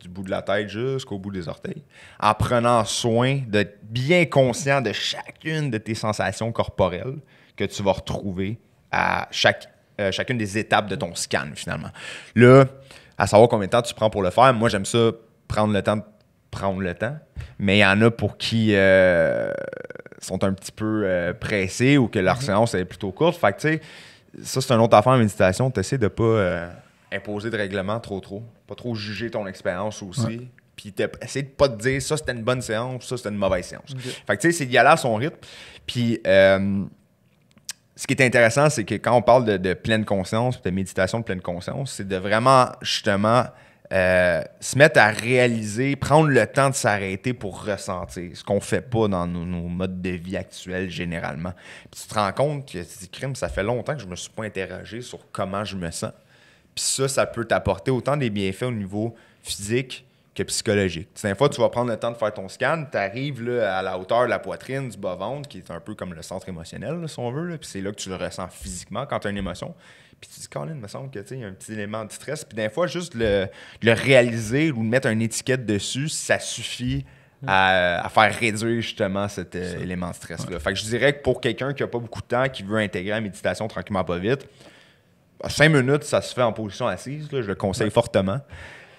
D: du bout de la tête jusqu'au bout des orteils, en prenant soin d'être bien conscient de chacune de tes sensations corporelles que tu vas retrouver à chacune des étapes de ton scan, finalement. Là, à savoir combien de temps tu prends pour le faire, moi, j'aime ça prendre le temps, mais il y en a pour qui sont un petit peu pressés ou que leur séance est plutôt courte. Fait que, tu sais, ça, c'est une autre affaire en méditation. Tu essaies de pas imposer de règlement trop. Pas trop juger ton expérience aussi. Ouais. Puis essayer de pas te dire ça, c'était une bonne séance, ça, c'était une mauvaise séance. Okay. Fait que, tu sais, c'est d'y aller à son rythme. Puis, ce qui est intéressant, c'est que quand on parle de pleine conscience, de méditation de pleine conscience, c'est de vraiment, justement, se mettre à réaliser, prendre le temps de s'arrêter pour ressentir, ce qu'on fait pas dans nos modes de vie actuels généralement. Puis tu te rends compte que crime, ça fait longtemps que je me suis pas interrogé sur comment je me sens. Puis ça peut t'apporter autant des bienfaits au niveau physique que psychologique. Des fois, tu vas prendre le temps de faire ton scan, tu arrives là, à la hauteur de la poitrine, du bas-ventre, qui est un peu comme le centre émotionnel, là, si on veut, là, puis c'est là que tu le ressens physiquement quand tu as une émotion. Puis tu te dis, Colin, il me semble qu'il y a un petit élément de stress. Puis des fois, juste le réaliser ou mettre une étiquette dessus, ça suffit à faire réduire justement cet élément de stress-là. Fait que je dirais que pour quelqu'un qui n'a pas beaucoup de temps, qui veut intégrer la méditation tranquillement pas vite, 5 minutes, ça se fait en position assise. Là, je le conseille fortement.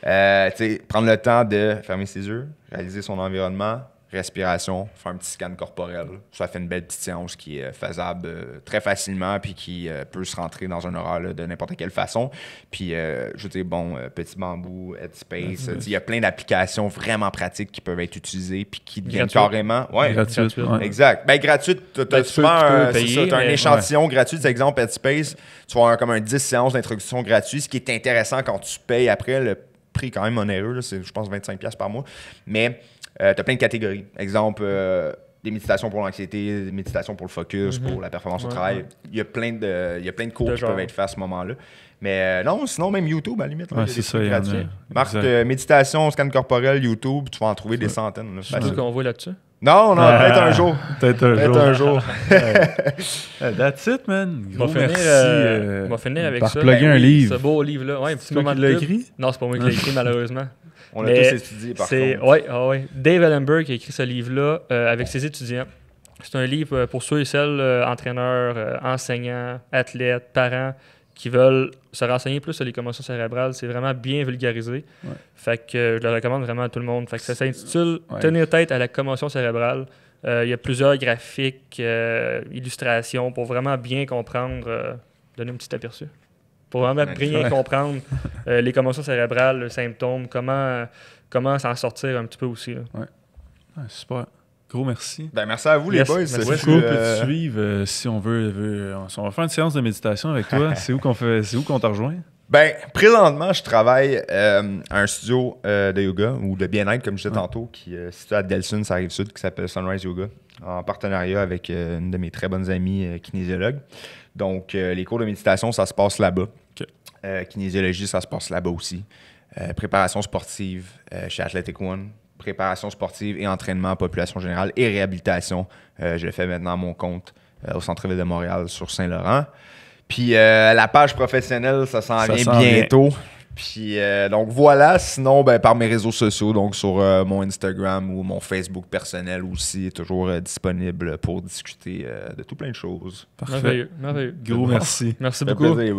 D: Prendre le temps de fermer ses yeux, réaliser son environnement, respiration, faire un petit scan corporel. Ça fait une belle petite séance qui est faisable très facilement puis qui peut se rentrer dans un horaire là, de n'importe quelle façon. Puis, je veux dire, Petit Bambou, Headspace, il y a plein d'applications vraiment pratiques qui peuvent être utilisées puis qui deviennent carrément... Ouais,
B: gratuite. Ouais.
D: Exact. Ben, gratuite, tu as un échantillon gratuit. Par exemple, Headspace, tu vas avoir comme un 10 séances d'introduction gratuit. Ce qui est intéressant quand tu payes après, le prix quand même onéreux, là, c'est, je pense, 25$ par mois. Mais... tu as plein de catégories. Exemple, des méditations pour l'anxiété, des méditations pour le focus, pour la performance au travail. Il y a plein de cours qui peuvent être faits à ce moment-là. Mais non, sinon, même YouTube, à la limite. Là,
B: c'est ça,
D: gratuit. Marque méditation, scan corporel, YouTube, tu vas en trouver des centaines.
C: C'est tout qu'on voit là-dessus?
D: Non, peut-être un jour.
B: Peut-être un jour. That's it, man.
C: On va finir avec
B: par
C: ça.
B: plugger un livre.
C: Ce beau livre-là. Ouais, un petit moment de écrit? Non, c'est pas moi qui l'ai écrit, malheureusement.
D: On l'a tous étudié, par contre.
C: Oui. Dave Ellenberg a écrit ce livre-là avec ses étudiants. C'est un livre pour ceux et celles, entraîneurs, enseignants, athlètes, parents, qui veulent se renseigner plus sur les commotions cérébrales. C'est vraiment bien vulgarisé. Ouais. Fait que je le recommande vraiment à tout le monde. Fait que ça s'intitule « Tenir tête à la commotion cérébrale ». Il y a plusieurs graphiques, illustrations pour vraiment bien comprendre, donner un petit aperçu. Pour vraiment bien comprendre les commotions cérébrales, les symptômes, comment s'en sortir un petit peu aussi. Là.
B: Ouais, super. Gros merci.
D: Ben, merci à vous, les boys.
B: C'est cool de te suivre si on veut. Si on va faire une séance de méditation avec toi, c'est où qu'on te rejoint?
D: Ben, présentement, je travaille à un studio de yoga ou de bien-être, comme je disais tantôt, qui est situé à Delson, ça arrive sud, qui s'appelle Sunrise Yoga, en partenariat avec une de mes très bonnes amies kinésiologues. Donc, les cours de méditation, ça se passe là-bas. Okay. Kinésiologie, ça se passe là-bas aussi. Préparation sportive chez Athletic One. Préparation sportive et entraînement, population générale et réhabilitation. Je le fais maintenant à mon compte au centre-ville de Montréal, sur Saint-Laurent. Puis la page professionnelle, ça s'en vient bientôt. Puis donc voilà, sinon par mes réseaux sociaux, donc sur mon Instagram ou mon Facebook personnel aussi, toujours disponible pour discuter de tout plein de choses.
C: Parfait. Merveilleux.
B: Gros merci.
C: Merci beaucoup.
D: Plaisir,